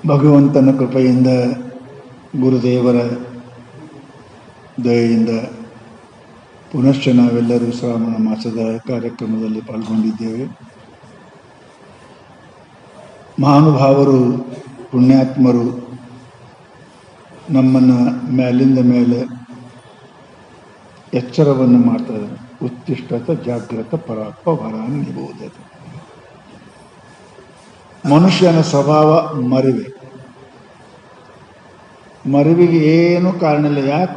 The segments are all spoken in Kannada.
ಭಗವಂತನ ಕೃಪೆಯಿಂದ ಗುರುದೇವರ ದಯೆಯಿಂದ ಪುನಶ್ಚ ನಾವೆಲ್ಲರೂ ಶ್ರಾವಣ ಮಾಸದ ಕಾರ್ಯಕ್ರಮದಲ್ಲಿ ಪಾಲ್ಗೊಂಡಿದ್ದೇವೆ. ಮಹಾನುಭಾವರು ಪುಣ್ಯಾತ್ಮರು ನಮ್ಮನ್ನು ಮೇಲಿಂದ ಮೇಲೆ ಎಚ್ಚರವನ್ನು ಮಾಡ್ತಾರೆ. ಉತ್ತಿಷ್ಠತ ಜಾಗೃತ ಪರಾತ್ಮ ವರಾನ್ ನಿಭೂದತೆ. ಮನುಷ್ಯನ ಸ್ವಭಾವ ಮರಿವಿಗೆ ಏನು ಕಾರಣ ಇಲ್ಲ. ಯಾಕೆ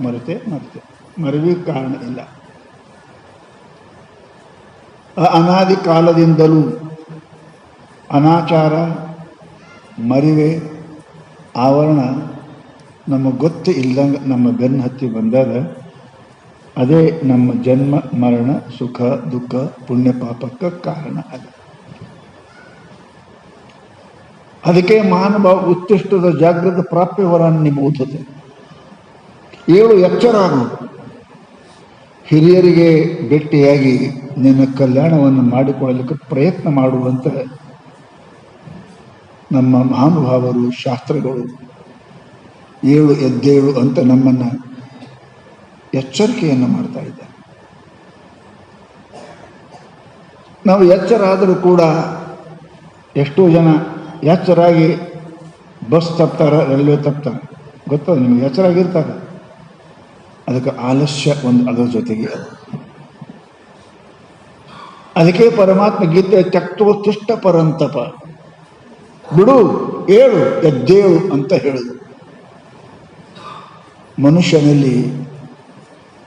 ಮರೆತೆ ಮರಿವಿಗೆ ಕಾರಣ ಇಲ್ಲ. ಅನಾದಿ ಕಾಲದಿಂದಲೂ ಅನಾಚಾರ, ಮರಿವೆ, ಆವರಣ ನಮಗೆ ಗೊತ್ತು ಇಲ್ಲದಂಗೆ ನಮ್ಮ ಬೆನ್ನು ಹತ್ತಿ ಬಂದಾಗ ಅದೇ ನಮ್ಮ ಜನ್ಮ ಮರಣ, ಸುಖ ದುಃಖ, ಪುಣ್ಯ ಪಾಪಕ್ಕೆ ಕಾರಣ ಅದ. ಅದಕ್ಕೆ ಮಹಾನುಭಾವ ಉತ್ತಿಷ್ಠದ ಜಾಗೃತ ಪ್ರಾಪ್ಯವರನ್ನು ನಿಭೂತತೆ. ಏಳು ಎಚ್ಚರಾಗು. ಹಿರಿಯರಿಗೆ ಭೇಟಿಯಾಗಿ ನಿನ್ನ ಕಲ್ಯಾಣವನ್ನು ಮಾಡಿಕೊಳ್ಳಲಿಕ್ಕೆ ಪ್ರಯತ್ನ ಮಾಡುವಂತ ನಮ್ಮ ಮಹಾನುಭಾವರು, ಶಾಸ್ತ್ರಗಳು ಏಳು ಎದ್ದೇಳು ಅಂತ ನಮ್ಮನ್ನು ಎಚ್ಚರಿಕೆಯನ್ನು ಮಾಡ್ತಾ ಇದ್ದಾರೆ. ನಾವು ಎಚ್ಚರಾದರೂ ಕೂಡ ಎಷ್ಟೋ ಜನ ಎಚ್ಚರಾಗಿ ಬಸ್ ತಪ್ತಾರೆ, ರೈಲ್ವೆ ತಪ್ತಾರೆ. ಗೊತ್ತದ ನಿಮಗೆ? ಎಚ್ಚರಾಗಿರ್ತಾರೆ, ಅದಕ್ಕೆ ಆಲಸ್ಯ ಒಂದು ಅದರ ಜೊತೆಗೆ. ಅದಕ್ಕೆ ಪರಮಾತ್ಮ ಗೀತೆ ತ್ಯಕ್ತೋತ್ತಿಷ್ಟ ಪರಂತಪ, ಬಿಡು, ಏಳು, ಎದ್ದೇಳು ಅಂತ ಹೇಳುದು. ಮನುಷ್ಯನಲ್ಲಿ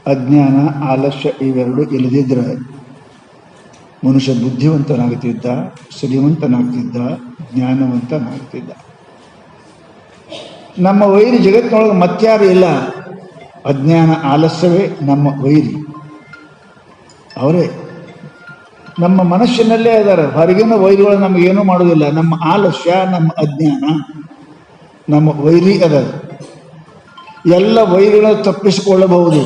ಅಜ್ಞಾನ, ಆಲಸ್ಯ ಇವೆರಡು ಇಲ್ಲದಿದ್ರೆ ಮನುಷ್ಯ ಬುದ್ಧಿವಂತನಾಗ್ತಿದ್ದ, ಶ್ರೀಮಂತನಾಗ್ತಿದ್ದ, ಜ್ಞಾನವಂತನಾಗ್ತಿದ್ದ. ನಮ್ಮ ವೈರಿ ಜಗತ್ತಿನೊಳಗೆ ಮತ್ಯಾರು ಇಲ್ಲ. ಅಜ್ಞಾನ, ಆಲಸ್ಯವೇ ನಮ್ಮ ವೈರಿ, ಅವರೇ ನಮ್ಮ ಮನಸ್ಸಿನಲ್ಲೇ ಇದ್ದಾರೆ. ಹೊರಗಿನ ವೈರಿಗಳು ನಮಗೇನೂ ಮಾಡೋದಿಲ್ಲ. ನಮ್ಮ ಆಲಸ್ಯ, ನಮ್ಮ ಅಜ್ಞಾನ, ನಮ್ಮ ವೈರಿ ಅದ. ಎಲ್ಲ ವೈರಿಗಳನ್ನು ತಪ್ಪಿಸಿಕೊಳ್ಳಬಹುದು.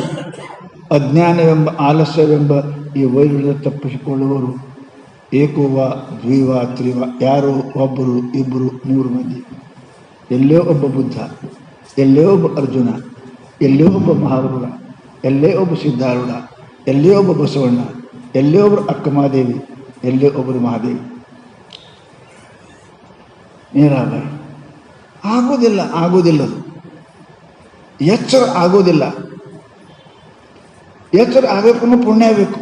ಅಜ್ಞಾನವೆಂಬ, ಆಲಸ್ಯವೆಂಬ ಈ ವೈರಿಗಳನ್ನು ತಪ್ಪಿಸಿಕೊಳ್ಳುವರು ಏಕೋವ ದ್ವಿವ ತ್ರಿವ, ಯಾರೋ ಒಬ್ಬರು, ಇಬ್ಬರು, 3 ಮಂದಿ. ಎಲ್ಲೇ ಒಬ್ಬ ಬುದ್ಧ, ಎಲ್ಲೇ ಒಬ್ಬ ಅರ್ಜುನ, ಎಲ್ಲೇ ಒಬ್ಬ ಮಹಾವೀರ, ಎಲ್ಲೇ ಒಬ್ಬ ಸಿದ್ಧಾರೂಢ, ಎಲ್ಲೇ ಒಬ್ಬ ಬಸವಣ್ಣ, ಎಲ್ಲೇ ಒಬ್ಬರು ಅಕ್ಕಮಹಾದೇವಿ, ಎಲ್ಲೇ ಒಬ್ಬರು ಮಹಾದೇವಿ, ನೀರಾಬಾಯಿ. ಆಗೋದಿಲ್ಲ. ಎಚ್ಚರ ಆಗೋದಿಲ್ಲ. ಎಚ್ಚರ ಆಗಬೇಕು, ಪುಣ್ಯ ಬೇಕು.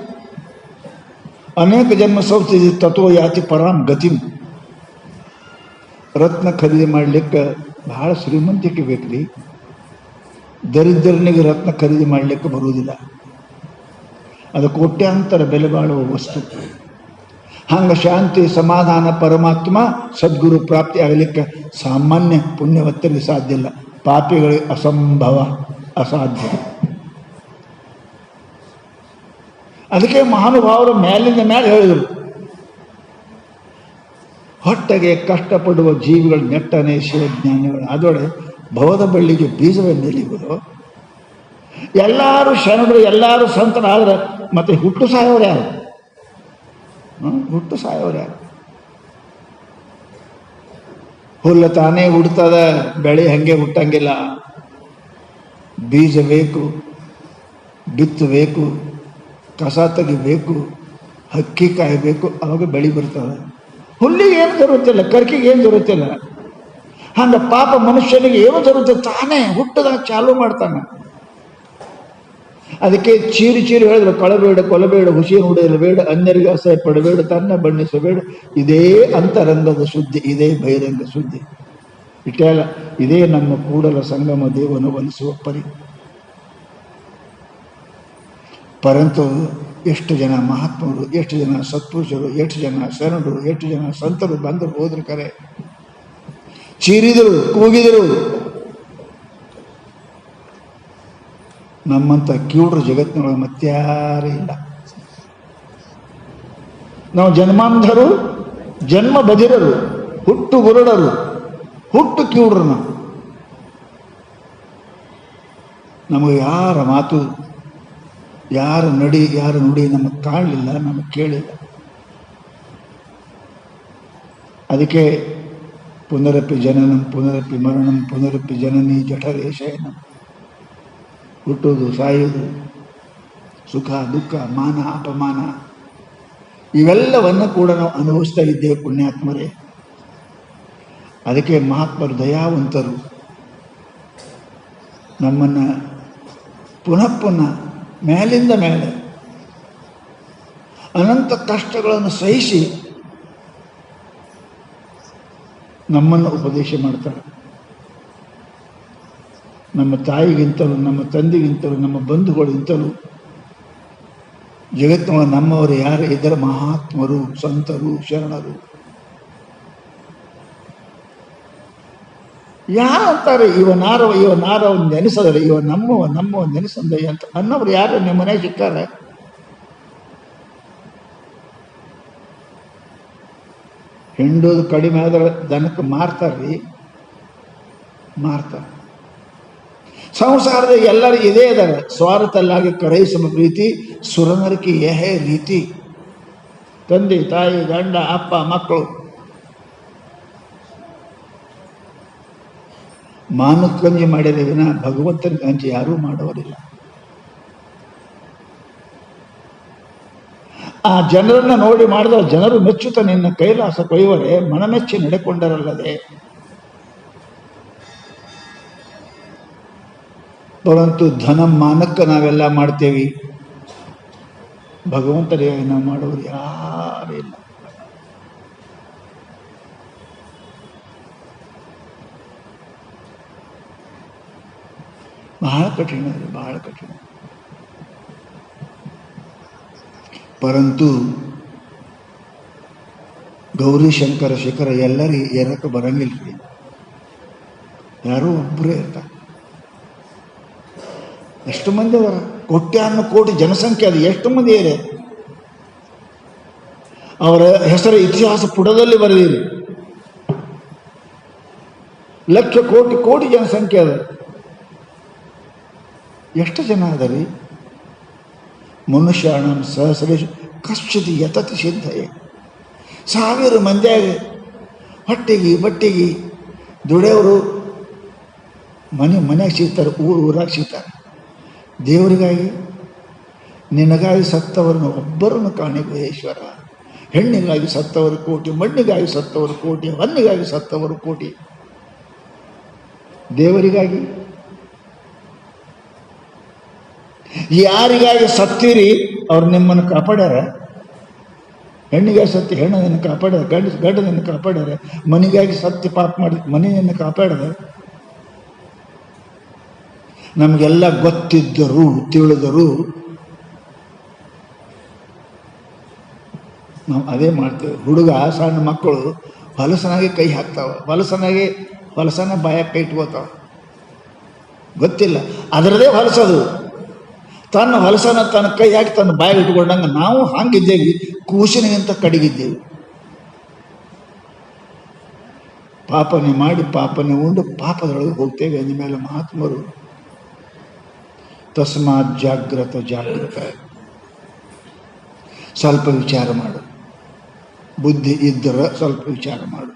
ಅನೇಕ ಜನ್ಮ ಸಂಸ್ಥೆ ತತ್ವ ಯಾತಿ ಪರಾಮ್ ಗತಿಂ. ರತ್ನ ಖರೀದಿ ಮಾಡಲಿಕ್ಕೆ ಬಹಳ ಶ್ರೀಮಂತಿಕೆ ಬೇಕ್ರಿ. ದರಿದ್ರನಿಗೆ ರತ್ನ ಖರೀದಿ ಮಾಡಲಿಕ್ಕೆ ಬರುವುದಿಲ್ಲ. ಅದು ಕೋಟ್ಯಾಂತರ ಬೆಲೆ ಬಾಳುವ ವಸ್ತು. ಹಂಗ ಶಾಂತಿ, ಸಮಾಧಾನ, ಪರಮಾತ್ಮ, ಸದ್ಗುರು ಪ್ರಾಪ್ತಿ ಆಗಲಿಕ್ಕೆ ಸಾಮಾನ್ಯ ಪುಣ್ಯವತ್ತರಿಗೆ ಸಾಧ್ಯ ಇಲ್ಲ. ಪಾಪಿಗಳಿಗೆ ಅಸಂಭವ, ಅಸಾಧ್ಯ. ಅದಕ್ಕೆ ಮಹಾನುಭಾವರು ಮೇಲಿಂದ ಮೇಲೆ ಹೇಳಿದರು, ಹೊಟ್ಟೆಗೆ ಕಷ್ಟಪಡುವ ಜೀವಿಗಳ ನೆಟ್ಟನೆ ಶಿವಜ್ಞಾನಿಗಳು. ಅದೊಡೆ ಭವದ ಬಳ್ಳಿಗೆ ಬೀಜವೇ ನಿಲ್ಲಿಗಳು. ಎಲ್ಲರೂ ಶರಣರು, ಎಲ್ಲರೂ ಸಂತರಾದ್ರೆ ಮತ್ತೆ ಹುಟ್ಟು ಸಾಯೋರು ಯಾರು? ಹುಲ್ಲು ತಾನೇ ಹುಡ್ತದ, ಬೆಳೆ ಹಂಗೆ ಹುಟ್ಟಂಗಿಲ್ಲ. ಬೀಜ ಬೇಕು, ಬಿತ್ತಬೇಕು, ಕಸ ತೆಗಿಬೇಕು, ಹಕ್ಕಿ ಕಾಯಬೇಕು, ಅವಾಗ ಬೆಳೆ ಬರ್ತದೆ. ಹುಲ್ಲಿಗೆ ಏನು ಜರುತ್ತಿಲ್ಲ, ಕರ್ಕಿಗೆ ಏನು ಜರುತ್ತಿಲ್ಲ. ಹಂಗ ಪಾಪ ಮನುಷ್ಯನಿಗೆ ಏನು ಜರುತ್ತೆ, ತಾನೇ ಹುಟ್ಟದಾಗ ಚಾಲು ಮಾಡ್ತಾನೆ. ಅದಕ್ಕೆ ಚೀರಿ ಹೇಳಿದ್ರು, ಕಳಬೇಡ, ಕೊಲಬೇಡ, ಹುಸಿ ನುಡಿಯಲಬೇಡ, ಅನ್ಯರಿಗೆ ಅಸಹ್ಯ ಪಡಬೇಡ, ತನ್ನ ಬಣ್ಣಿಸಬೇಡ. ಇದೇ ಅಂತರಂಗದ ಶುದ್ಧಿ, ಇದೇ ಬಹಿರಂಗ ಶುದ್ಧಿ. ಇಟ್ಟೆಲ್ಲ ಇದೇ ನಮ್ಮ ಕೂಡಲ ಸಂಗಮ ದೇವನು ಒಲಿಸುವ ಪರಿ. ಪರಂತು ಎಷ್ಟು ಜನ ಮಹಾತ್ಮರು, ಎಷ್ಟು ಜನ ಸತ್ಪುರುಷರು, ಎಷ್ಟು ಜನ ಶರಣರು, ಎಷ್ಟು ಜನ ಸಂತರು ಬಂದರು, ಹೋದ್ರು, ಕರೆ ಚೀರಿದರು, ಕೂಗಿದರು. ನಮ್ಮಂಥ ಕಿವುಡ್ರ ಜಗತ್ತಿನೊಳಗೆ ಮತ್ಯಾರೇ ಇಲ್ಲ. ನಾವು ಜನ್ಮಾಂಧರು, ಜನ್ಮ ಬದಿರರು, ಹುಟ್ಟು ಗುರುಡರು, ಹುಟ್ಟು ಕಿವುಡ್ರು. ನಮಗೆ ಯಾರ ಮಾತು, ಯಾರ ನಡಿ, ಯಾರ ನುಡಿ ನಮಗೆ ಕಾಣಲಿಲ್ಲ, ನಮಗೆ ಕೇಳಿಲ್ಲ. ಅದಕ್ಕೆ ಪುನರಪಿ ಜನನಂ ಪುನರಪಿ ಮರಣಂ ಪುನರಪಿ ಜನನಿ ಜಠರೇ ಶಯನಂ. ಹುಟ್ಟುವುದು, ಸಾಯುವುದು, ಸುಖ ದುಃಖ, ಮಾನ ಅಪಮಾನ, ಇವೆಲ್ಲವನ್ನು ಕೂಡ ನಾವು ಅನುಭವಿಸ್ತಾ ಇದ್ದೇವೆ ಪುಣ್ಯಾತ್ಮರೇ. ಅದಕ್ಕೆ ಮಹಾತ್ಮರು ದಯಾವಂತರು ನಮ್ಮನ್ನು ಪುನಃ ಪುನಃ ಮೇಲಿಂದ ಮೇಲೆ ಅನಂತ ಕಷ್ಟಗಳನ್ನು ಸಹಿಸಿ ನಮ್ಮನ್ನು ಉಪದೇಶ ಮಾಡ್ತಾರೆ. ನಮ್ಮ ತಾಯಿಗಿಂತಲೂ, ನಮ್ಮ ತಂದೆಗಿಂತಲೂ, ನಮ್ಮ ಬಂಧುಗಳಿಗಿಂತಲೂ ಜಗತ್ತಿನೊಳಗೆ ನಮ್ಮವರು ಯಾರು ಇದ್ದಾರೆ? ಮಹಾತ್ಮರು, ಸಂತರು, ಶರಣರು. ಯಾರಂತಾರೆ ಇವನಾರ ನೆನೆಸದ್ರೆ ಇವ ನಮ್ಮ ನೆನೆಸಂದ ಅಂತ ಅನ್ನೋರು ಯಾರು ನಿಮ್ಮ ಮನೆಗೆ ಸಿಕ್ಕಾರೆ? ಹಿಂಡೋದು ಕಡಿಮೆ ಆದ್ರೆ ದನಕ್ಕೆ ಮಾರ್ತಾರ್ರಿ, ಮಾರ್ತಾರೆ. ಸಂಸಾರದ ಎಲ್ಲರೂ ಇದೇ ಇದ್ದಾರೆ. ಸ್ವಾರ್ಥಲ್ಲಾಗಿ ಕರಯಿಸುವ ಪ್ರೀತಿ ಸುರನರಿಕೆ ಏಹೇ ರೀತಿ. ತಂದೆ ತಾಯಿ ಗಂಡ ಅಪ್ಪ ಮಕ್ಕಳು ಮಾನಕ್ಕೆ ಗಂಜಿ ಮಾಡಿದ ವಿನ ಭಗವಂತನ ಗಂಜಿ ಯಾರೂ ಮಾಡೋರಿಲ್ಲ. ಆ ಜನರನ್ನ ನೋಡಿ ಮಾಡಿದ ಜನರು ಮೆಚ್ಚುತ್ತ ನಿನ್ನ ಕೈಲಾಸ ಕೊಯ್ವರೆ ಮನಮೆಚ್ಚಿ ನಡೆಕೊಂಡರಲ್ಲದೆ. ಪರಂತು ಧನ ಮಾನಕ್ಕೆ ನಾವೆಲ್ಲ ಮಾಡ್ತೇವೆ, ಭಗವಂತನಿಗಾಗಿ ನಾವು ಮಾಡೋರು ಯಾರೂ ಇಲ್ಲ. ಬಹಳ ಕಠಿಣ, ಬಹಳ ಕಠಿಣ. ಪರಂತು ಗೌರಿ ಶಂಕರ ಶಿಖರ ಎಲ್ಲರಿಗೆ ಏರಕ್ಕೆ ಬರಂಗಿಲ್ರಿ. ಯಾರೋ ಒಬ್ಬರೇ ಇರ್ತಾರೆ. ಎಷ್ಟು ಮಂದಿ ಅವರ ಕೋಟ್ಯಾನು ಕೋಟಿ ಜನಸಂಖ್ಯೆ ಅದು, ಎಷ್ಟು ಮಂದಿ ಇದೆ? ಅವರ ಹೆಸರು ಇತಿಹಾಸ ಪುಟದಲ್ಲಿ ಬರೆದಿದೆ. ಲಕ್ಷ ಕೋಟಿ ಕೋಟಿ ಜನಸಂಖ್ಯೆ ಅದ. ಎಷ್ಟು ಜನ ಅದರಿ? ಮನುಷ್ಯಾಣಂ ಸಹಸ್ರೇಶ ಕಶ್ಚಿತ್ ಯತತಿ ಸಿದ್ಧಯೇ. ಸಾವಿರ ಮಂದಿಯಾಗ ಹೊಟ್ಟೆಗೆ ಬಟ್ಟೆಗೆ ದುಡಿಯೋರು ಮನೆಯಾಗ ಸಿಗ್ತಾರೆ, ಊರಾಗ ಸಿಗ್ತಾರೆ. ದೇವರಿಗಾಗಿ ನಿನಗಾಗಿ ಸತ್ತವರನ್ನು ಒಬ್ಬರನ್ನು ಕಾಣೆ ಗುಹೇಶ್ವರ. ಹೆಣ್ಣಿಗಾಗಿ ಸತ್ತವರು ಕೋಟಿ, ಮಣ್ಣಿಗಾಗಿ ಸತ್ತವರು ಕೋಟಿ, ಹೊನ್ನಿಗಾಗಿ ಸತ್ತವರು ಕೋಟಿ. ದೇವರಿಗಾಗಿ ಯಾರಿಗಾಗಿ ಸತ್ತೀರಿ ಅವ್ರು ನಿಮ್ಮನ್ನು ಕಾಪಾಡ್ಯಾರ? ಹೆಣ್ಣಿಗಾಗಿ ಸತ್ತಿ ಹೆಣ್ಣು ನಿನ್ನ ಕಾಪಾಡ್ಯಾರ, ಗಂಡ ನಿನ್ನ ಕಾಪಾಡ್ಯಾರ. ಮನೆಗಾಗಿ ಸತ್ತಿ ಪಾಪ ಮಾಡಿ ಮನೆಯನ್ನು ಕಾಪಾಡ್ಯಾರ. ನಮಗೆಲ್ಲ ಗೊತ್ತಿದ್ದರೂ ತಿಳಿದರೂ ನಾವು ಅದೇ ಮಾಡ್ತೇವೆ. ಹುಡುಗ ಸಣ್ಣ ಮಕ್ಕಳು ಹೊಲಸನಾಗೆ ಕೈ ಹಾಕ್ತಾವ, ಹೊಲಸನ ಬಾಯಾಗ ಕೈ ಇಟ್ಕೋತಾವ. ಗೊತ್ತಿಲ್ಲ ಅದರದೇ ಹೊಲಸದು. ತನ್ನ ಹೊಲಸನ ತನ್ನ ಕೈ ಹಾಕಿ ತನ್ನ ಬಾಯಿಗೆ ಇಟ್ಕೊಂಡಂಗೆ ನಾವು ಹಂಗಿದ್ದೇವೆ, ಕೂಸಿನಿಗಿಂತ ಕಡಿಗಿದ್ದೇವೆ. ಪಾಪನೆ ಮಾಡಿ ಪಾಪನೆ ಉಂಡು ಪಾಪದೊಳಗೆ ಹೋಗ್ತೇವೆ. ಅಂದಮೇಲೆ ಮಹಾತ್ಮರು ತಸ್ಮಾತ್ ಜಾಗ್ರತ ಜಾಗೃತ. ಸ್ವಲ್ಪ ವಿಚಾರ ಮಾಡು, ಬುದ್ಧಿ ಇದ್ದರೆ ಸ್ವಲ್ಪ ವಿಚಾರ ಮಾಡು.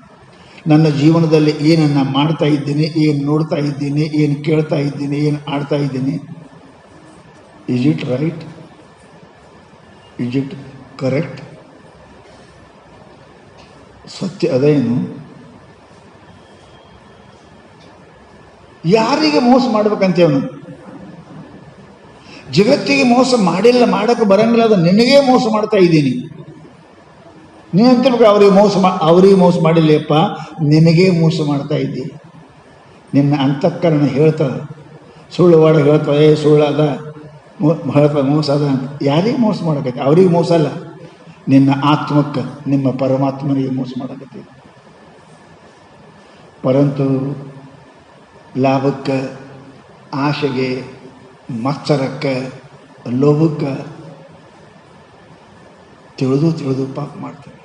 ನನ್ನ ಜೀವನದಲ್ಲಿ ಏನನ್ನ ಮಾಡ್ತಾ ಇದ್ದೀನಿ, ಏನು ನೋಡ್ತಾ ಇದ್ದೀನಿ, ಏನು ಕೇಳ್ತಾ ಇದ್ದೀನಿ, ಏನು ಆಡ್ತಾ ಇದ್ದೀನಿ, is it right? Is it correct? ಸತ್ಯ ಅದೇನು? ಯಾರಿಗೆ ಮೋಸ ಮಾಡ್ಬೇಕಂತೇವನು? ಜಗತ್ತಿಗೆ ಮೋಸ ಮಾಡಿಲ್ಲ, ಮಾಡೋಕ್ಕೆ ಬರಂಗಿಲ್ಲ. ಅದು ನಿನಗೇ ಮೋಸ ಮಾಡ್ತಾ ಇದ್ದೀನಿ. ನೀನಂತ ಅವ್ರಿಗೆ ಮೋಸ ಮಾಡಿಲ್ಲಪ್ಪ, ನಿನಗೇ ಮೋಸ ಮಾಡ್ತಾ ಇದ್ದೀನಿ. ನಿನ್ನ ಅಂತಃಕರಣ ಹೇಳ್ತದೆ, ಸುಳ್ಳುವಾಡ ಹೇಳ್ತದೆ, ಸುಳ್ಳದ ಹೇಳ್ತದೆ, ಮೋಸ ಅದ ಅಂತ. ಯಾರಿಗೆ ಮೋಸ ಮಾಡಕತ್ತಿ? ಅವ್ರಿಗೆ ಮೋಸ ಅಲ್ಲ, ನಿನ್ನ ಆತ್ಮಕ್ಕೆ, ನಿಮ್ಮ ಪರಮಾತ್ಮನಿಗೆ ಮೋಸ ಮಾಡಕತ್ತಿ. ಪರಂತು ಲಾಭಕ್ಕೆ, ಆಶೆಗೆ, ಮತ್ಸರಕ್ಕೆ, ಲೋಭಕ್ಕೆ ತಿಳಿದು ಪಾಪ ಮಾಡ್ತೇವೆ.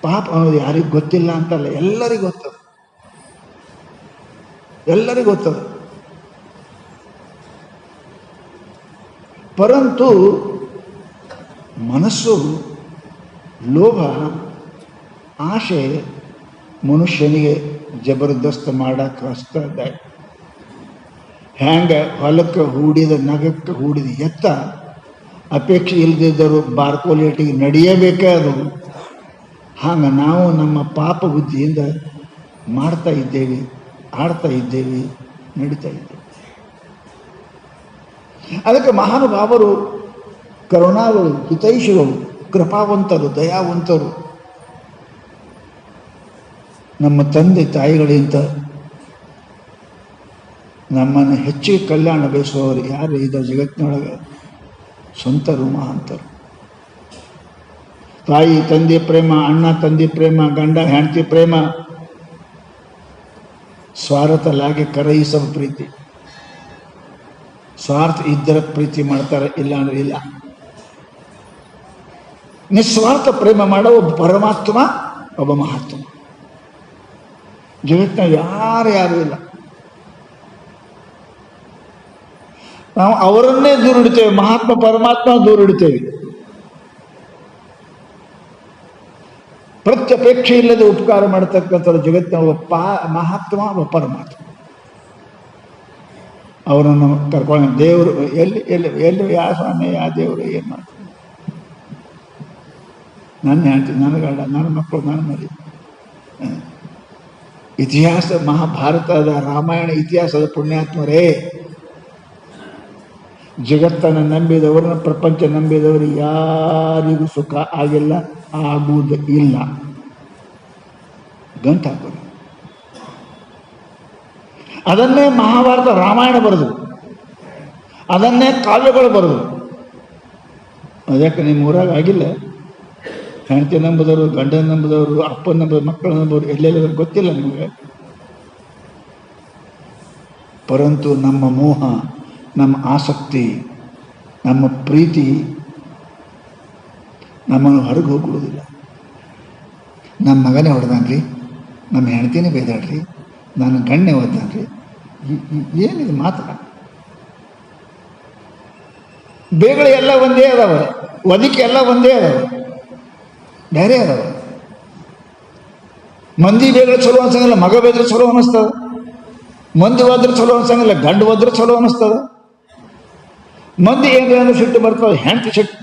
ಪಾಪ ಅನ್ನೋದು ಯಾರಿಗೂ ಗೊತ್ತಿಲ್ಲ ಅಂತಲ್ಲ, ಎಲ್ಲರಿಗೂ ಗೊತ್ತದ, ಎಲ್ಲರಿಗೂ ಗೊತ್ತದ. ಪರಂತು ಮನಸ್ಸು ಲೋಭ, ಆಶೆ, ಮನುಷ್ಯನಿಗೆ ಜಬರ್ದಸ್ತ್ ಮಾಡಕ್ಕೆ ಹಸ್ತದ. ಹ್ಯಾಂಗ ಹೊಲಕ್ಕೆ ಹೂಡಿದ ನಗಕ್ಕೆ ಹೂಡಿದ ಎತ್ತ ಅಪೇಕ್ಷೆ ಇಲ್ಲದಿದ್ದರು ಬಾರ್ಕೋಲೇಟಿಗೆ ನಡೆಯಬೇಕೇ ಅದು. ಹಾಗೆ ನಾವು ನಮ್ಮ ಪಾಪ ಬುದ್ಧಿಯಿಂದ ಮಾಡ್ತಾ ಇದ್ದೇವೆ, ಆಡ್ತಾ ಇದ್ದೇವೆ, ನಡೀತಾ ಇದ್ದೇವೆ. ಅದಕ್ಕೆ ಮಹಾನುಭಾವರು, ಕರುಣಾಗಳು, ಹಿತೈಷಿಗಳು, ಕೃಪಾವಂತರು, ದಯಾವಂತರು, ನಮ್ಮ ತಂದೆ ತಾಯಿಗಳಿಂದ ನಮ್ಮನ್ನು ಹೆಚ್ಚಿಗೆ ಕಲ್ಯಾಣ ಬಯಸುವವರು ಯಾರು ಇದ್ದಾರೆ ಜಗತ್ತಿನೊಳಗೆ? ಸ್ವಂತರು ಮಹಾಂತರು. ತಾಯಿ ತಂದೆ ಪ್ರೇಮ, ಅಣ್ಣ ತಂದೆ ಪ್ರೇಮ, ಗಂಡ ಹೆಂಡತಿ ಪ್ರೇಮ, ಸ್ವಾರ್ಥಲಾಗಿ ಕರಯಿಸುವ ಪ್ರೀತಿ. ಸ್ವಾರ್ಥ ಇದ್ದರ ಪ್ರೀತಿ ಮಾಡ್ತಾರೆ, ಇಲ್ಲ ಅಂದ್ರೆ ಇಲ್ಲ. ನಿಸ್ವಾರ್ಥ ಪ್ರೇಮ ಮಾಡೋ ಒಬ್ಬ ಪರಮಾತ್ಮ, ಒಬ್ಬ ಮಹಾತ್ಮ. ಜಗತ್ತಿನ ಯಾರು ಇಲ್ಲ. ನಾವು ಅವರನ್ನೇ ದೂರ ಇಡ್ತೇವೆ, ಮಹಾತ್ಮ ಪರಮಾತ್ಮ ದೂರ ಇಡ್ತೇವೆ. ಪ್ರತ್ಯಪೇಕ್ಷೆ ಇಲ್ಲದೆ ಉಪಕಾರ ಮಾಡತಕ್ಕಂಥ ಜಗತ್ತಿನ ಒಬ್ಬ ಮಹಾತ್ಮ, ಒಬ್ಬ ಪರಮಾತ್ಮ. ಅವರನ್ನು ಕರ್ಕೊಂಡು ದೇವರು ಎಲ್ಲಿ ಎಲ್ಲಿ ಎಲ್ಲಿ ಯಾವ ಸ್ವಾಮಿ, ಯಾವ ದೇವರು ಏನು ಮಾಡ್ತಾರೆ? ನನ್ನ ಹೇಳ್ತೀನಿ, ನನ್ನ ಗಂಡ, ನನ್ನ ಮಕ್ಕಳು, ನನ್ನ ಮರಿ. ಇತಿಹಾಸ, ಮಹಾಭಾರತದ, ರಾಮಾಯಣ ಇತಿಹಾಸದ ಪುಣ್ಯಾತ್ಮರೇ, ಜಗತ್ತನ್ನು ನಂಬಿದವರನ್ನ, ಪ್ರಪಂಚ ನಂಬಿದವರು ಯಾರಿಗೂ ಸುಖ ಆಗಿಲ್ಲ, ಆಗುವುದು ಇಲ್ಲ. ಗಂಟು ಹಾಕೋದು. ಅದನ್ನೇ ಮಹಾಭಾರತ, ರಾಮಾಯಣ ಬರೆದು, ಅದನ್ನೇ ಕಾವ್ಯಗಳು ಬರೆದು. ಅದಕ್ಕೆ ನಿಮ್ಮ ಊರಾಗ ಆಗಿಲ್ಲ? ಹೆಂಡತಿ ನಂಬಿದವರು, ಗಂಡನ ನಂಬಿದವರು, ಅಪ್ಪನ ನಂಬಿದವರು, ಮಕ್ಕಳ ನಂಬಿದವರು ಎಲ್ಲೆಲ್ಲ ಗೊತ್ತಿಲ್ಲ ನಿಮಗೆ. ಪರಂತು ನಮ್ಮ ಮೋಹ, ನಮ್ಮ ಆಸಕ್ತಿ, ನಮ್ಮ ಪ್ರೀತಿ ನಮ್ಮನ್ನು ಹೊರಗೆ ಹೋಗ್ಬಿಡೋದಿಲ್ಲ. ನಮ್ಮ ಮಗನೇ ಹೊಡೆದಾನ್ರಿ, ನಮ್ಮ ಹೆಂಡತಿನೇ ಬೇದಾಡ್ರಿ, ನನ್ನ ಗಣ್ಣೆ ಓದ್ದಾನ್ರಿ, ಏನಿದೆ ಮಾತ್ರ? ಬೇಗಳು ಎಲ್ಲ ಒಂದೇ ಅದಾವ, ಒದಿಕೆ ಎಲ್ಲ ಒಂದೇ ಅದಾವ, ಬೇರೆ ಅದಾವ. ಮಂದಿ ಬೇಗಳು ಚಲೋ ಅನ್ಸಂಗಿಲ್ಲ, ಮಗ ಬೇದ್ರೆ ಚಲೋ ಅನ್ನಿಸ್ತದ. ಮಂದಿ ಹೋದ್ರೆ ಚಲೋ ಅನ್ಸಂಗಿಲ್ಲ, ಗಂಡು ಹೋದ್ರೆ ಚಲೋ ಅನ್ನಿಸ್ತದ. ಮಂದಿ ಏನಾದ್ರು ಸಿಟ್ಟು ಬರ್ತದೆ, ಹೆಂಡತಿ ಸಿಟ್ಟು.